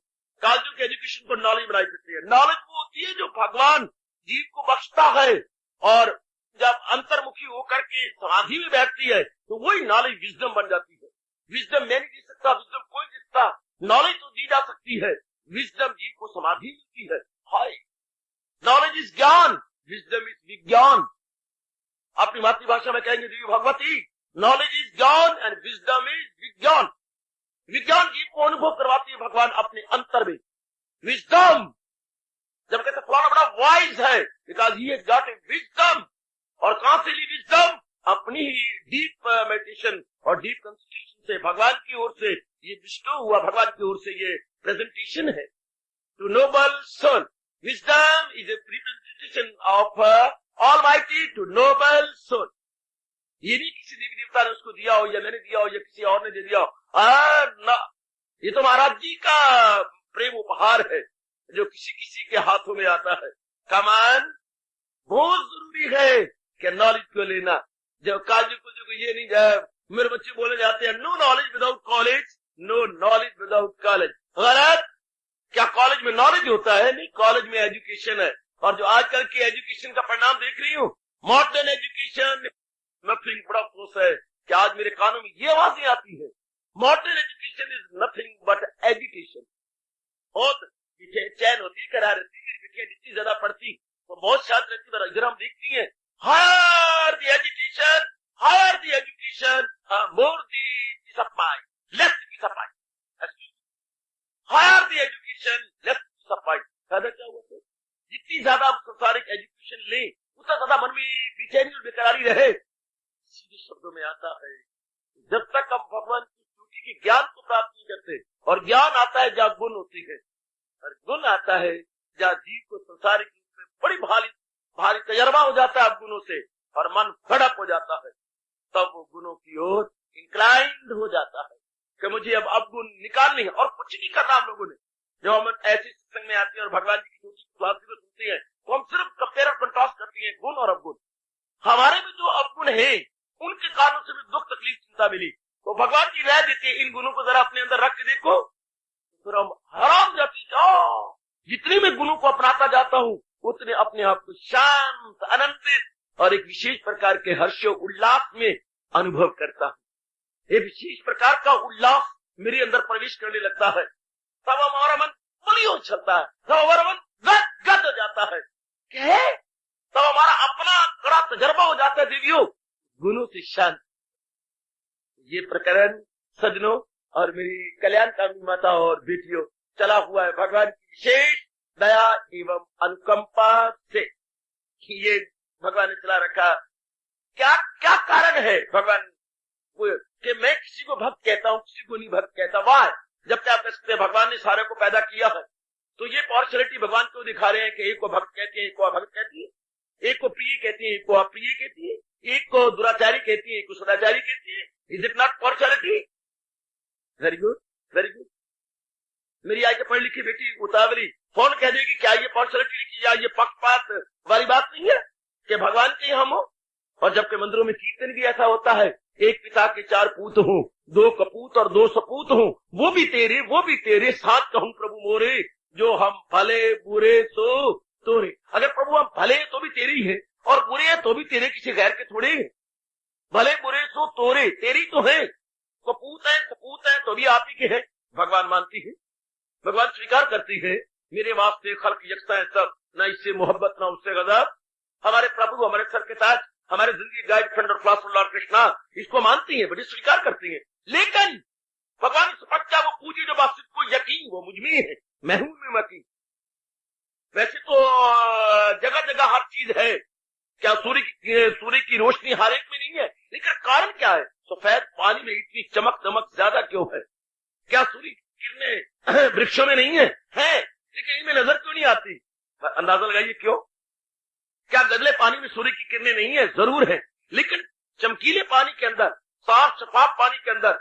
काजू के एजुकेशन को नॉलेज बनाई फिरती है। नॉलेज वो होती है जो भगवान जीव को बख्शता है, और जब अंतर्मुखी होकर के समाधि में बैठती है तो वही नॉलेज विजडम बन जाती है। विजडम मैं नहीं दे सकता, विजडम कोई दे सकता, नॉलेज तो दी जा सकती है, विजडम जीव को समाधि मिलती है। हाय, नॉलेज इज ज्ञान, विजडम इज विज्ञान। अपनी मातृभाषा में कहेंगे देवी भगवती, नॉलेज इज ज्ञान एंड विजडम इज विज्ञान। विज्ञान जीव को अनुभव करवाती है भगवान अपने अंतर में। विजडम, जब कहते फलाना बड़ा वाइज है, because he has got a wisdom. और कहां से ली विजडम? अपनी ही डीप मेडिटेशन और डीप कंसंट्रेशन से, भगवान की ओर से ये विष्णु हुआ, भगवान की ओर से ये प्रेजेंटेशन है। To noble soul, wisdom is a presentation of almighty to noble soul. ये नहीं किसी देवी देवता ने उसको दिया हो, या मैंने दिया हो, या किसी और ने दे दिया हो, ना, ये तो महाराज जी का प्रेम उपहार है जो किसी किसी के हाथों में आता है। कमान, बहुत जरूरी है कि नॉलेज को लेना। जब काजी को ये नहीं जाए, मेरे बच्चे बोले जाते हैं no knowledge without college, no knowledge without college. गलत। क्या कॉलेज में नॉलेज होता है? नहीं, कॉलेज में एजुकेशन है। और जो आजकल की एजुकेशन का परिणाम देख रही हूँ, मॉडर्न एजुकेशन, नथिंग। बड़ा अफसोस है कि आज मेरे कानों में ये आवाजें आती है, modern education is nothing but education. बहुत चैन होती, करार रहती, जितनी ज्यादा पढ़ती तो बहुत शांत रहती, पर अगर हम देखती है higher the education, higher the education, more the peace of mind, less peace of mind. Higher the education, less peace of mind. फायदा क्या हुआ? तो जितनी ज्यादा आप संसारिक एजुकेशन लें, उतना ज्यादा मन में बेचैनी और बेकरारी रहे। सीधे शब्दों में आता है, जब तक हम भगवान की स्तुति के ज्ञान को प्राप्त नहीं करते, और ज्ञान आता है जहाँ गुण होती है, और गुण आता है जहाँ जीव को संसारिक रूप में बड़ी भारी तजर्बा हो जाता है गुणों से, और मन फड़प हो जाता है, तब वो गुणों की ओर इंक्लाइंड हो जाता है कि मुझे अब अवगुण निकालने हैं। और कुछ नहीं करना हम लोगों ने। जब हम ऐसे सत्संग में आते हैं और भगवान जी की स्तुति क्लासेस में सुनते हैं, तो हम सिर्फ कंपेयर और कंट्रास्ट करते हैं गुण और अवगुण। हमारे में जो अवगुण है, उनके कारणों से भी दुख तकलीफ चिंता मिली, तो भगवान जी राय देते हैं इन गुणों को जरा अपने अंदर रख के देखो, फिर हम हराम जाती, जितने मैं गुणों को अपनाता जाता हूँ, उतने अपने आप को शांत, आनंदित और एक विशेष प्रकार के हर्षो उल्लास में अनुभव करता हूँ। एक विशेष प्रकार का उल्लास मेरे अंदर प्रवेश करने लगता है। तब हमारा मन बलियो चलता है, तब हमारा मन गद हो जाता है, तब हमारा अपना कड़ा तजर्बा हो जाता है देवियों, गुणों से शांत। ये प्रकरण सजनों और मेरी कल्याणकामी माता और बेटियों चला हुआ है भगवान की विशेष दया एवं अनुकंपा से। ये भगवान ने चला रखा। क्या क्या कारण है भगवान कि मैं किसी को भक्त कहता हूँ, किसी को नहीं भक्त कहता? वाह, जब क्या कह सकते हैं, भगवान ने सारे को पैदा किया है, तो ये पार्शियलिटी भगवान क्यों दिखा रहे हैं कि एक को भक्त कहते हैं, एक को अभक्त कहती है, एक को प्रिय कहती है, एक को अप्रिय कहती है, एक को दुराचारी कहती है, एक को सदाचारी कहती है। Is it not partiality? Very good, very good. मेरी आज पढ़ लिखी बेटी उतावली फोन कह देगी, क्या ये पार्शियलिटी लिखी, या ये पक्षपात वाली बात नहीं है कि भगवान के हम हो? और जबकि मंदिरों में कीर्तन भी ऐसा होता है, एक पिता के 4 पूत हूँ, 2 कपूत और 2 सपूत हूँ, वो भी तेरे, साथ कहूँ प्रभु मोरे, जो हम भले बुरे सो तोरे। अगर प्रभु हम भले तो भी तेरी है, और बुरे हैं तो भी तेरे, किसी गैर के थोड़े हैं। भले बुरे सो तोरे, तेरी तो है। कपूत है, सपूत है, तो भी आप ही के हैं। भगवान मानती है, भगवान स्वीकार करती है, मेरे वास्ते खल्क यकसा है सब, न इससे मोहब्बत न उससे गजब। हमारे प्रभु, हमारे सर के ताज, हमारे जिंदगी गाइड फ्रेंड और क्लास लॉर्ड कृष्णा, इसको मानती है, बड़ी स्वीकार करती है। लेकिन भगवान सच्चा वो पूजी जो बात को यकीन वो मुझ में है, मैं हूं में मती। वैसे तो जगह जगह हर चीज है, क्या सूर्य की रोशनी हर एक में नहीं है, लेकिन कारण क्या है? सफेद पानी में इतनी चमक दमक ज्यादा क्यों है? क्या सूर्य की किरणें वृक्षों में नहीं है? लेकिन इनमें नजर क्यों नहीं आती? अंदाजा लगाइए क्यों? क्या गदले पानी में सूर्य की किरणें नहीं है? जरूर है, लेकिन चमकीले पानी के अंदर, साफ शफाफ पानी के अंदर,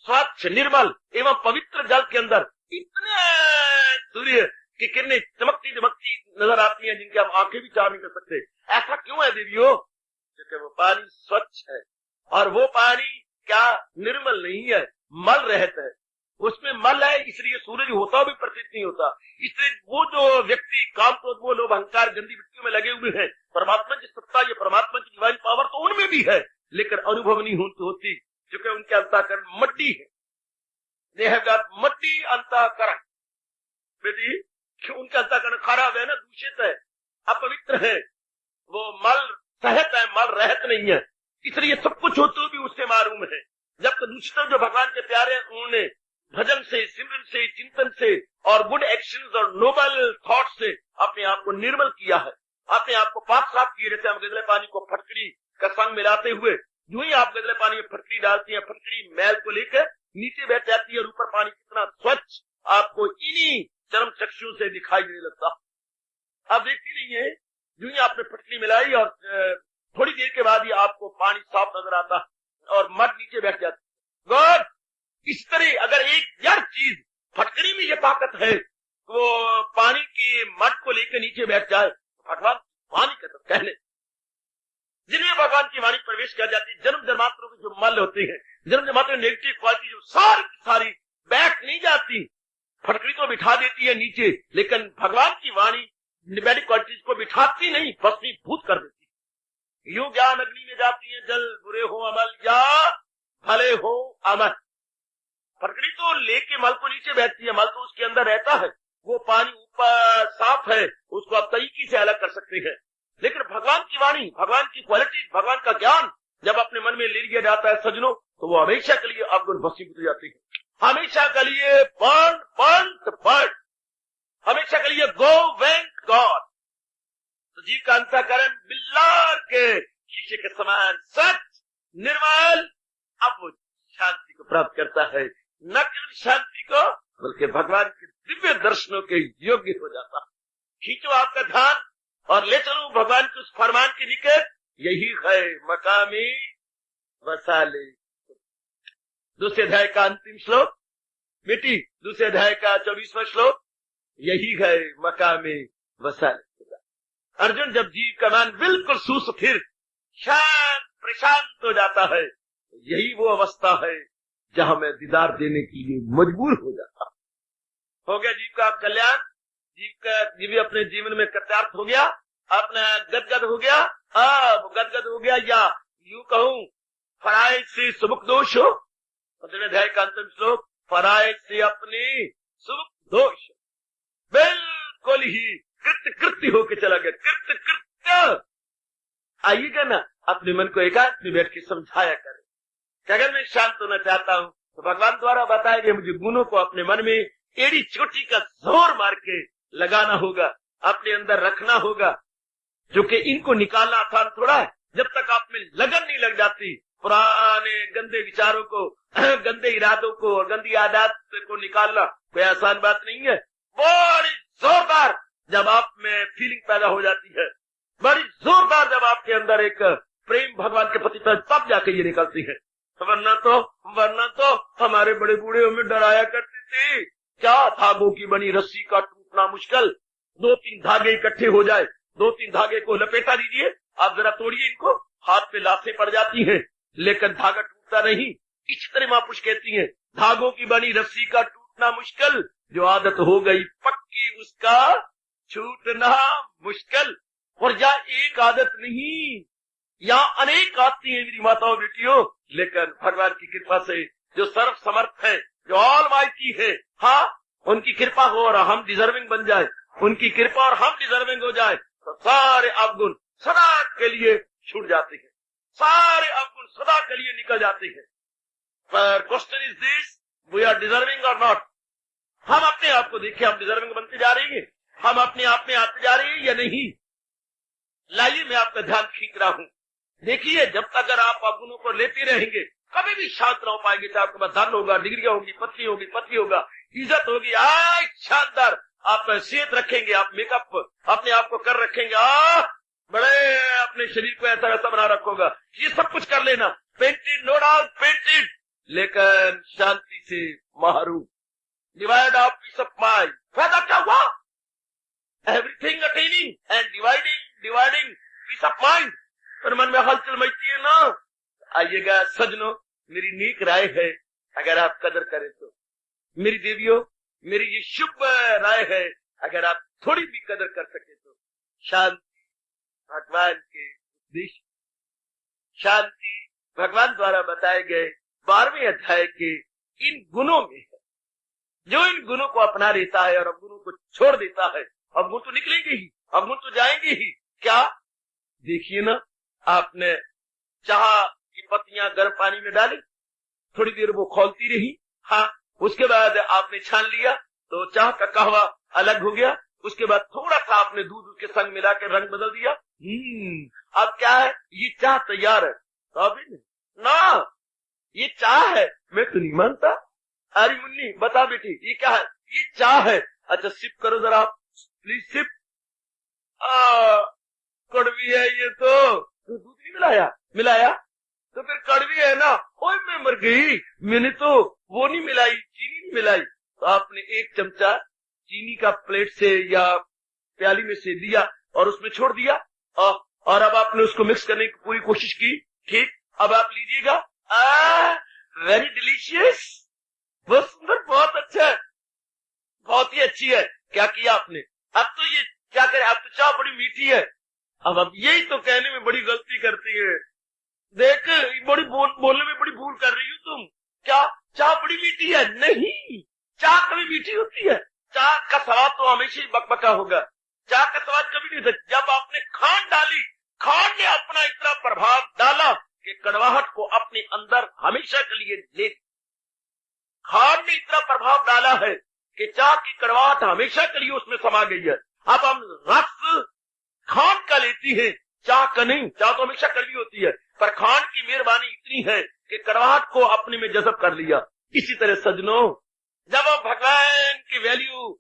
स्वच्छ निर्मल एवं पवित्र जल के अंदर इतने सूर्य की किरणें चमकती दमकती नजर आती हैं, जिनकी हम आंखें भी चाह नहीं कर सकते। ऐसा क्यों है देवियों? क्योंकि वो पानी स्वच्छ है, और वो पानी क्या निर्मल नहीं है, मल रहत है, उसमें मल है, इसलिए सूरज होता भी प्रतीत नहीं होता। इसलिए वो जो व्यक्ति काम क्रोध मोह लोभ अहंकार गंदी वृत्तियों में लगे हुए हैं, परमात्मा की सत्ता, ये परमात्मा की डिवाइन पावर तो उनमें भी है, लेकिन अनुभव नहीं होती, क्योंकि उनके अंतःकरण मट्टी है। दे हैव गॉट मड्डी अंतःकरण। बेटी उनका अंतःकरण खराब है ना, दूषित है, अपवित्र है, वो मल सहित है, मल रहित नहीं है। इसलिए सब कुछ हो तो भी उससे मारूम है। जब तक दूषित जो भगवान के प्यारे हैं, उन्होंने भजन से, सिमरन से, चिंतन से और गुड एक्शंस और नोबल थॉट से अपने आप को निर्मल किया है, अपने आप को पाक साफ किए। जैसे हम गदले पानी को फटकड़ी का संग मिलाते हुए, जो ही आप गदले पानी में फटकड़ी डालती हैं, फटकड़ी मैल को लेकर नीचे बैठ जाती है और ऊपर पानी कितना स्वच्छ आपको इन्हीं चरम चक्षुओं से दिखाई देने लगता। आप देखती नहीं है, जो ही आपने फटकड़ी मिलाई और थोड़ी देर के बाद ही आपको पानी साफ नजर आता और मड नीचे बैठ जाती। गॉड, इस तरह अगर एक जड़ चीज फटकड़ी में ये ताकत है, वो पानी के मड को लेकर नीचे बैठ जाए, भगवान वाणी का तो कहने, जिनमें भगवान की वाणी प्रवेश कर जाती है, जन्म जन्मांतरों की जो मल होती है, जन्म जन्मांतरों की नेगेटिव क्वालिटी जो सारी सारी बैठ नहीं जाती, फटकड़ी तो बिठा देती है नीचे, लेकिन भगवान की वाणी नेगेटिव क्वालिटीज को बिठाती नहीं, भस्मीभूत कर देती है। यूं ज्ञान अग्नि में जाती है जल, बुरे हो अमल या भले हो अमल। फटकड़ी तो लेके मल को नीचे बैठती है, मल तो उसके अंदर रहता है, वो पानी ऊपर साफ है, उसको आप तरीके से अलग कर सकते हैं। लेकिन भगवान की वाणी, भगवान की क्वालिटी, भगवान का ज्ञान जब अपने मन में ले लिया जाता है सजनों, तो वो हमेशा के लिए अवगुण भस्मीभूत हो जाती है, हमेशा के लिए बर्न, हमेशा के लिए गो वेंट गॉड। तो जीव का अंतःकरण बिल्लार के शीशे के समान सच निर्मल, अब वो शांति को प्राप्त करता है, न केवल शांति को बल्कि भगवान के दिव्य दर्शनों के योग्य हो जाता। खींचो आपका ध्यान और ले चलो भगवान के उस फरमान के निकट, यही है मकामी वसाले। दूसरे अध्याय का अंतिम श्लोक बेटी, दूसरे अध्याय का 24वां श्लोक, यही है मकामी वसाले। अर्जुन, जब जीव का मन बिल्कुल सुस्थिर, शांत प्रशांत हो जाता है, यही वो अवस्था है जहां मैं दीदार देने के लिए मजबूर हो जाता। हो गया जीव का कल्याण, जीव अपने जीवन में कृतार्थ हो गया, अपना गदगद हो गया। अब गदगद हो गया, या यूं कहूं फराइज से सुमुख दोष हो। अध्याय का अंतिम श्लोक, फराइज से अपनी सुमुख दोष बिल्कुल ही कृत्य होके चला गया, कृत्य। आइएगा ना, अपने मन को एकांत में बैठ के समझाया करें कि अगर मैं शांत होना चाहता हूं तो भगवान द्वारा बताए गए मुझे गुणों को अपने मन में एड़ी चोटी का जोर मार के लगाना होगा, अपने अंदर रखना होगा, जो कि इनको निकालना आसान थोड़ा है। जब तक आप में लगन नहीं लग जाती, पुराने गंदे विचारों को, गंदे इरादों को और गंदी आदत को निकालना कोई आसान बात नहीं है। बड़ी जोरदार जब आप में फीलिंग पैदा हो जाती है, बड़ी जोरदार जब आपके अंदर एक प्रेम भगवान के प्रति, तब जाके ये निकलती है। वरना तो हमारे बड़े बूढ़े हमें डराया करते थे, क्या धागों की बनी रस्सी का टूटना मुश्किल, 2-3 धागे इकट्ठे हो जाए, 2-3 धागे को लपेटा दीजिए, आप जरा तोड़िए इनको, हाथ पे लाशें पड़ जाती हैं, लेकिन धागा टूटता नहीं। इसी तरह महापुरुष कहती हैं, धागों की बनी रस्सी का टूटना मुश्किल, जो आदत हो गई पक्की उसका छूटना मुश्किल। और या एक आदत नहीं, या अनेक आती है मेरी माताओं बेटियों, लेकिन भगवान की कृपा से जो सर्व समर्थ है, जो ऑल माइटी है, हाँ, उनकी कृपा हो और हम डिजर्विंग बन जाए, उनकी कृपा और हम डिजर्विंग हो जाए, तो सारे अवगुण सदा के लिए छूट जाते हैं, सारे अवगुण सदा के लिए निकल जाते हैं। पर question is this, we are deserving or not. हम अपने आप को देखिए, हम डिजर्विंग बनते जा रहे हैं, हम अपने आप में आते जा रहे हैं या नहीं। लाइए मैं आपका ध्यान खींच रहा हूं, देखिए, जब तक अगर आप अवगुणों को लेते रहेंगे कभी भी शांत ना हो पाएंगे। चाहे आपके पास धन होगा, डिग्रियां होगी, पत्नी होगा, इज्जत होगी, शानदार आप सेहत रखेंगे, आप मेकअप अपने आप को कर रखेंगे, बड़े अपने शरीर को ऐसा वैसा बना रखोगा, ये सब कुछ कर लेना, पेंटेड, नो डाउट पेंटेड, लेकिन शांति से महरूम, divide of peace of mind. फायदा क्या हुआ? Everything attaining and dividing peace of mind, पर मन में हलचल मचती है ना। आइएगा सजनों, मेरी नेक राय है, अगर आप कदर करें तो, मेरी देवियों, मेरी ये शुभ राय है, अगर आप थोड़ी भी कदर कर सके तो, शांति भगवान के उद्देश्य, शांति भगवान द्वारा बताए गए 12वें अध्याय के इन गुणों में है। जो इन गुणों को अपना लेता है और अवगुणों को छोड़ देता है, अवगुण तो निकलेंगे ही, अवगुण तो जाएंगे ही। क्या देखिए ना, आपने चाह की पत्तियां गर्म पानी में डाली, थोड़ी देर वो खौलती रही, हाँ, उसके बाद आपने छान लिया तो चाह का कहवा अलग हो गया। उसके बाद थोड़ा सा आपने दूध उसके संग मिला के रंग बदल दिया। अब क्या है, ये चाह तैयार है। तो अभी ना, ये चाह है, मैं तो नहीं मानता। अरे मुन्नी बता बेटी, ये क्या है? ये चाह है। अच्छा सिप करो जरा, प्लीज सिप। कड़वी है ये तो दूध नहीं मिलाया तो फिर कड़वी है ना। ओए मैं मर गई, मैंने तो वो नहीं मिलाई, चीनी नहीं मिलाई। तो आपने एक चमचा चीनी का प्लेट से या प्याली में से लिया और उसमें छोड़ दिया, और अब आपने उसको मिक्स करने की पूरी कोशिश की। ठीक, अब आप लीजिएगा। वेरी डिलीशियस, बहुत सुंदर, बहुत अच्छा है, बहुत ही अच्छी है। क्या किया आपने? अब तो ये क्या करे, अब तो चाय बड़ी मीठी है। अब यही तो कहने में बड़ी गलती करती है। देख, बड़ी बोलने में बड़ी भूल कर रही हो तुम। क्या चाय बड़ी मीठी है? नहीं, चाय कभी मीठी होती है? चाय का स्वाद तो हमेशा ही बकबका होगा। चाय का स्वाद कभी नहीं था। जब आपने खांड डाली, खांड ने अपना इतना प्रभाव डाला कि कड़वाहट को अपने अंदर हमेशा के लिए ले, खांड ने इतना प्रभाव डाला है कि चाय की कड़वाहट हमेशा के लिए उसमें समा गई है। अब हम रस खांड का लेती है, चाय का नहीं। चाय तो हमेशा कड़वी होती है, पर खांड की मेहरबानी इतनी है कि कड़वाहट को अपने में जज़ब कर लिया। इसी तरह सजनों, जब आप भगवान की वैल्यू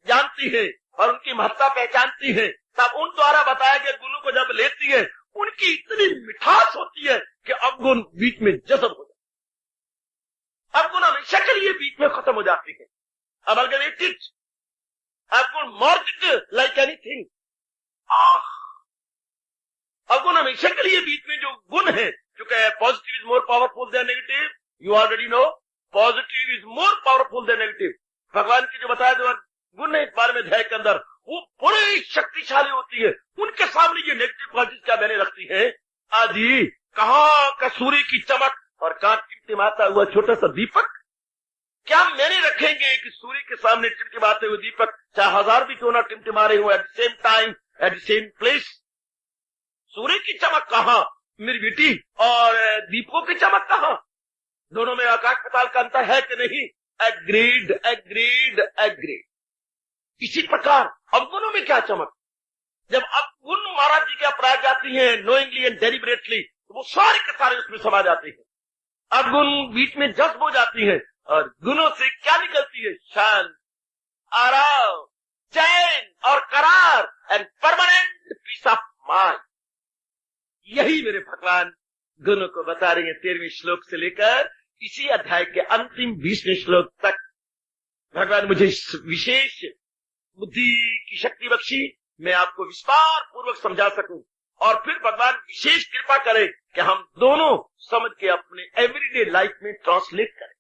जानती है और उनकी महत्ता पहचानती है, तब उन द्वारा बताए गए गुणों को जब लेती है, उनकी इतनी मिठास होती है कि अवगुण बीच में जज़ब हो जाते, अवगुण हमेशा के लिए बीच में खत्म हो जाते हैं। अमलगमेटेड, अवगुण मर्ज्ड लाइक एनीथिंग। अवगुण हमेशा के लिए बीच में जो गुण है, जो कहे positive is more powerful than negative, you already know, positive is more powerful than negative. भगवान की जो बताया जो गुण है इस बारे में अध्याय के अंदर, वो बड़ी शक्तिशाली होती है। उनके सामने ये नेगेटिव क्वालिटीज क्या बने रखती है? आजी कहाँ का सूर्य की चमक और कहाँ टिमटिमाता हुआ छोटा सा दीपक, क्या मैंने रखेंगे कि सूर्य के सामने टिमटिमाते हुए दीपक चाहे 1000 भी क्यों ना टिमटिमा रहे हो, at the same time at the same place. सूर्य की चमक कहाँ मेरी बेटी, और दीपकों की चमक कहाँ? दोनों में आकाश पाताल का अंतर है कि नहीं? Agreed agreed agreed. इसी प्रकार अवगुणों में क्या चमक? जब अवगुण महाराज जी के अपराध जाती हैं नोइंगली एंड डेलिबरेटली, तो वो सारे के सारे उसमें समा जाते हैं। अवगुण बीच में जज्ब हो जाती है और गुणों से क्या निकलती है? शांत, आराम, चैन और करार and permanent peace of mind. यही मेरे भगवान गुणों को बता रहे हैं 13वें श्लोक से लेकर इसी अध्याय के अंतिम 20वें श्लोक तक। भगवान मुझे विशेष बुद्धि की शक्ति बख्शी, मैं आपको विस्तार पूर्वक समझा सकूं, और फिर भगवान विशेष कृपा करे कि हम दोनों समझ के अपने एवरीडे लाइफ में ट्रांसलेट करें,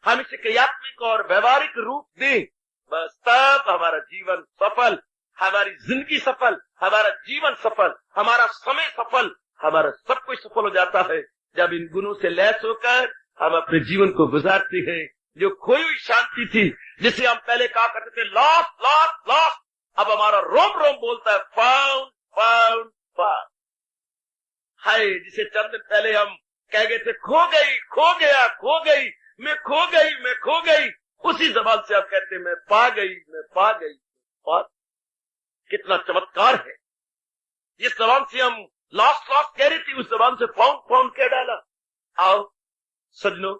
हम इसे क्रियात्मक और व्यवहारिक रूप दें। बस तब हमारा जीवन सफल, हमारी जिंदगी सफल, हमारा जीवन सफल, हमारा समय सफल, हमारा सब कुछ सफल हो जाता है जब इन गुणों से लैस होकर हम अपने जीवन को गुजारते हैं। जो खोई हुई शांति थी, जिसे हम पहले कहा करते थे लॉस्ट लॉस्ट लॉस्ट, अब हमारा रोम रोम बोलता है फाउंड फाउंड फाउंड। हाय, जिसे चंद दिन पहले हम कह गए थे खो गई, खो गया, खो गई, मैं खो गई, मैं खो गई, उसी जबान से आप कहते मैं पा गई, मैं पा गई। और कितना चमत्कार है, जिस जबान से हम लॉस्ट लॉस्ट कह रही थी, उस जबान से फाउंड फाउंड कह डाला। आओ सजनों,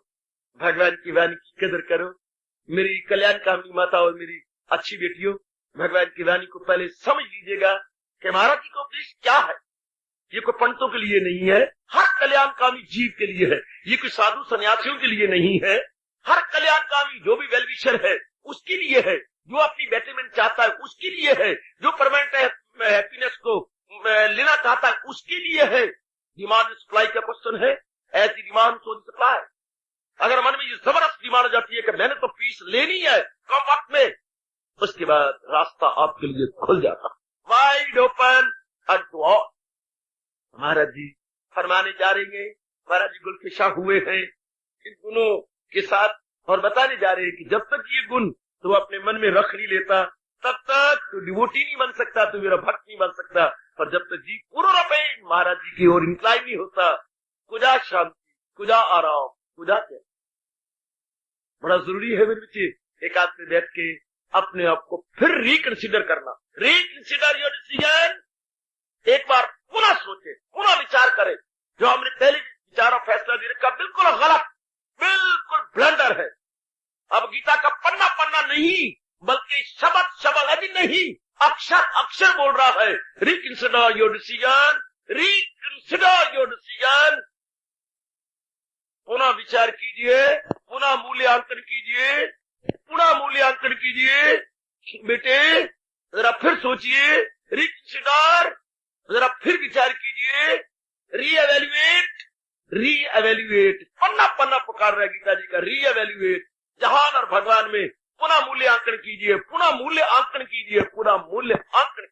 भगवान की वाणी की कदर करो। मेरी कल्याण कामनी माता और मेरी अच्छी बेटियों, भगवान की वाणी को पहले समझ लीजिएगा कि महाराज जी का उपदेश क्या है। ये कोई पंडितों के लिए नहीं है, हर कल्याणकामी जीव के लिए है। ये कोई साधु सन्यासियों के लिए नहीं है, हर कल्याणकामी जो भी वेलविशर है उसके लिए है, जो अपनी बेटरमेंट चाहता है उसके लिए है, जो परमानेंट हैप्पीनेस को लेना चाहता है उसके लिए है। डिमांड सप्लाई का क्वेश्चन है, ऐसी डिमांड सो सप्लाई। अगर मन में ये जबरदस्त डिमांड हो जाती है कि मैंने तो फीस लेनी है कम वक्त में, उसके बाद रास्ता आपके लिए खुल जाता, वाइड ओपन अनटू ऑल। महाराज जी फरमाने जा रहे हैं, महाराज जी गुलफिशा हुए हैं इन गुणों के साथ, और बताने जा रहे हैं कि जब तक ये गुण तो अपने मन में रख नहीं लेता, तब तक तो डिवोटी नहीं बन सकता, तो मेरा भक्त नहीं बन सकता। और जब तक जी पूर्ण रूपे महाराज जी की ओर इंक्लाइन नहीं होता, कुजा शांति, कुजा आराम, कुजा क्या। बड़ा जरूरी है मेरे बच्चे एकांत में बैठ के अपने आप को फिर रिकंसिडर करना। Reconsider your decision. एक बार पुनः सोचे, पुनः विचार करें। जो हमने पहले विचार और फैसला दे रखा बिल्कुल गलत, बिल्कुल ब्लंडर है। अब गीता का पन्ना पन्ना नहीं, बल्कि शब्द शब्द अभी नहीं, अक्षर अक्षर बोल रहा है। Reconsider your decision, reconsider your decision. पुनः विचार कीजिए, पुनः मूल्यांकन कीजिए, पुनः मूल्यांकन कीजिए। बेटे जरा फिर सोचिए, रिकंसिडर, जरा फिर विचार कीजिए, रीएवैल्यूएट, रीएवैल्यूएट। पन्ना पन्ना पुकार रहा है गीता जी का, रीएवैल्यूएट। जहान और भगवान में पुनः मूल्यांकन कीजिए, पुनः मूल्यांकन कीजिए, पुनः मूल्यांकन।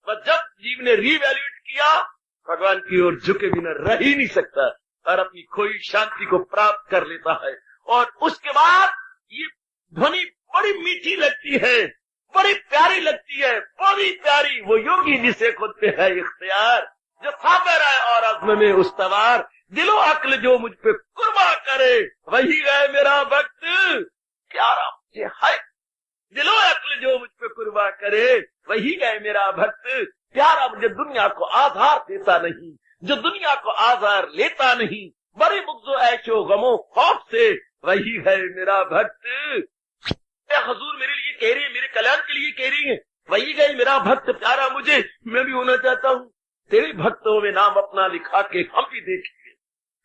बस जब जीव ने रीवैल्यूएट किया, भगवान की ओर झुके बिना रह ही नहीं सकता और अपनी खोई शांति को प्राप्त कर लेता है। और उसके बाद ये ध्वनि बड़ी मीठी लगती है, बड़ी प्यारी लगती है, बड़ी प्यारी। वो योगी जिसे खोदते हैं इख्तियार, जो साबर है और आज़म में उस्तवार। दिलो अक्ल जो मुझ पे कुर्बा करे, वही है मेरा भक्त प्यारा मुझे है। दिलो अक्ल जो मुझ पे कुर्बा करे, वही है मेरा भक्त प्यारा मुझे। दुनिया को आधार देता नहीं, जो दुनिया को आधार लेता नहीं, बड़ी बुग़्ज़ो ऐशो गमो खौफ से, वही है मेरा भक्त। हुजूर मेरे लिए कह रही है, मेरे कल्याण के लिए कह रही है, वही है मेरा भक्त प्यारा मुझे। मैं भी होना चाहता हूँ। तेरे भक्तों में नाम अपना लिखा के हम भी देखेंगे।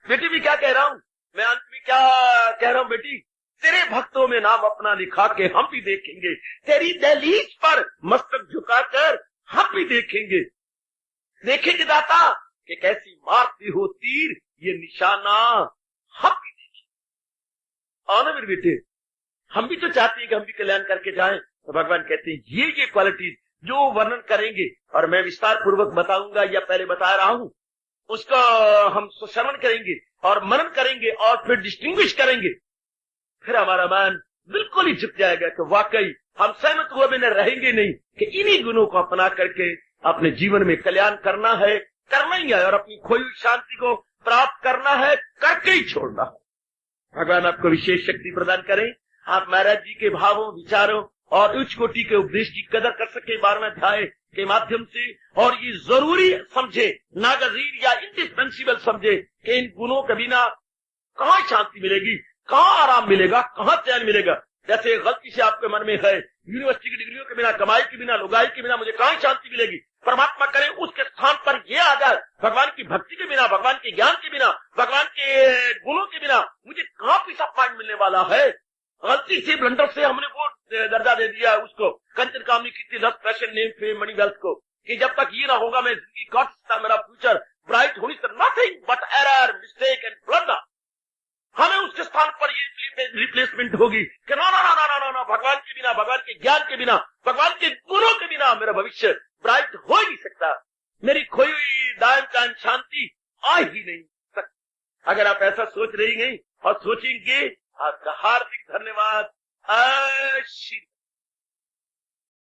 बेटी भी क्या कह रहा हूँ मैं, अंत में क्या कह रहा हूँ बेटी, तेरे भक्तों में नाम अपना लिखा के हम भी देखेंगे। तेरी दहलीज पर मस्तक झुकाकर हम भी देखेंगे। देखेंगे दाता कि कैसी मारती हो तीर ये निशाना, हम भी देखेंगे। आओ ना मेरे बेटे, हम भी तो चाहते हैं कि हम भी कल्याण करके जाएं। तो भगवान कहते हैं ये क्वालिटीज जो वर्णन करेंगे और मैं विस्तार पूर्वक बताऊंगा या पहले बता रहा हूं, उसका हम श्रवण करेंगे और मनन करेंगे और फिर डिस्टिंग्विश करेंगे। फिर हमारा मन बिल्कुल ही झुक जाएगा कि वाकई हम सहमत हुए बिना रहेंगे नहीं कि इन्हीं गुणों को अपना करके अपने जीवन में कल्याण करना है, करना ही है और अपनी खोई हुई शांति को प्राप्त करना है, करके ही छोड़ना है। भगवान आपको विशेष शक्ति प्रदान करें, आप महाराज जी के भावों, विचारों और उच्च कोटि के उपदेश की कदर कर सके 12वें अध्याय के माध्यम से, और ये जरूरी समझे, नागजीर या इंडिस्पेंसिबल समझे कि इन गुणों के बिना कहाँ शांति मिलेगी, कहाँ आराम मिलेगा, कहाँ चैन मिलेगा। जैसे गलती से आपके मन में है यूनिवर्सिटी की डिग्रियों के बिना, कमाई के बिना, लुगाई के बिना मुझे कहाँ शांति मिलेगी। परमात्मा करे उसके स्थान पर ये आ जाए, भगवान की भक्ति के बिना, भगवान के ज्ञान के बिना, भगवान के गुणों के बिना मुझे कहाँ पीस ऑफ माइंड मिलने वाला है। गलती से ब्लंडर से हमने वो दर्जा दे दिया उसको, कंचन कामनी की 10 passion, name, fame, money, wealth को, कि जब तक ये ना होगा मैं जिंदगी काट सकता, मेरा फ्यूचर ब्राइट होनी से nothing but error, mistake and blunder. हमें उसके स्थान पर ये रिप्लेसमेंट होगी कि ना ना ना ना ना ना, भगवान के बिना, भगवान के ज्ञान के बिना, भगवान के गुणों के बिना मेरा भविष्य ब्राइट हो ही नहीं सकता, मेरी खोई हुई दायम कायम शांति आ ही नहीं सकती। अगर आप ऐसा सोच रही हैं और सोचेंगे, आपका हार्दिक धन्यवाद।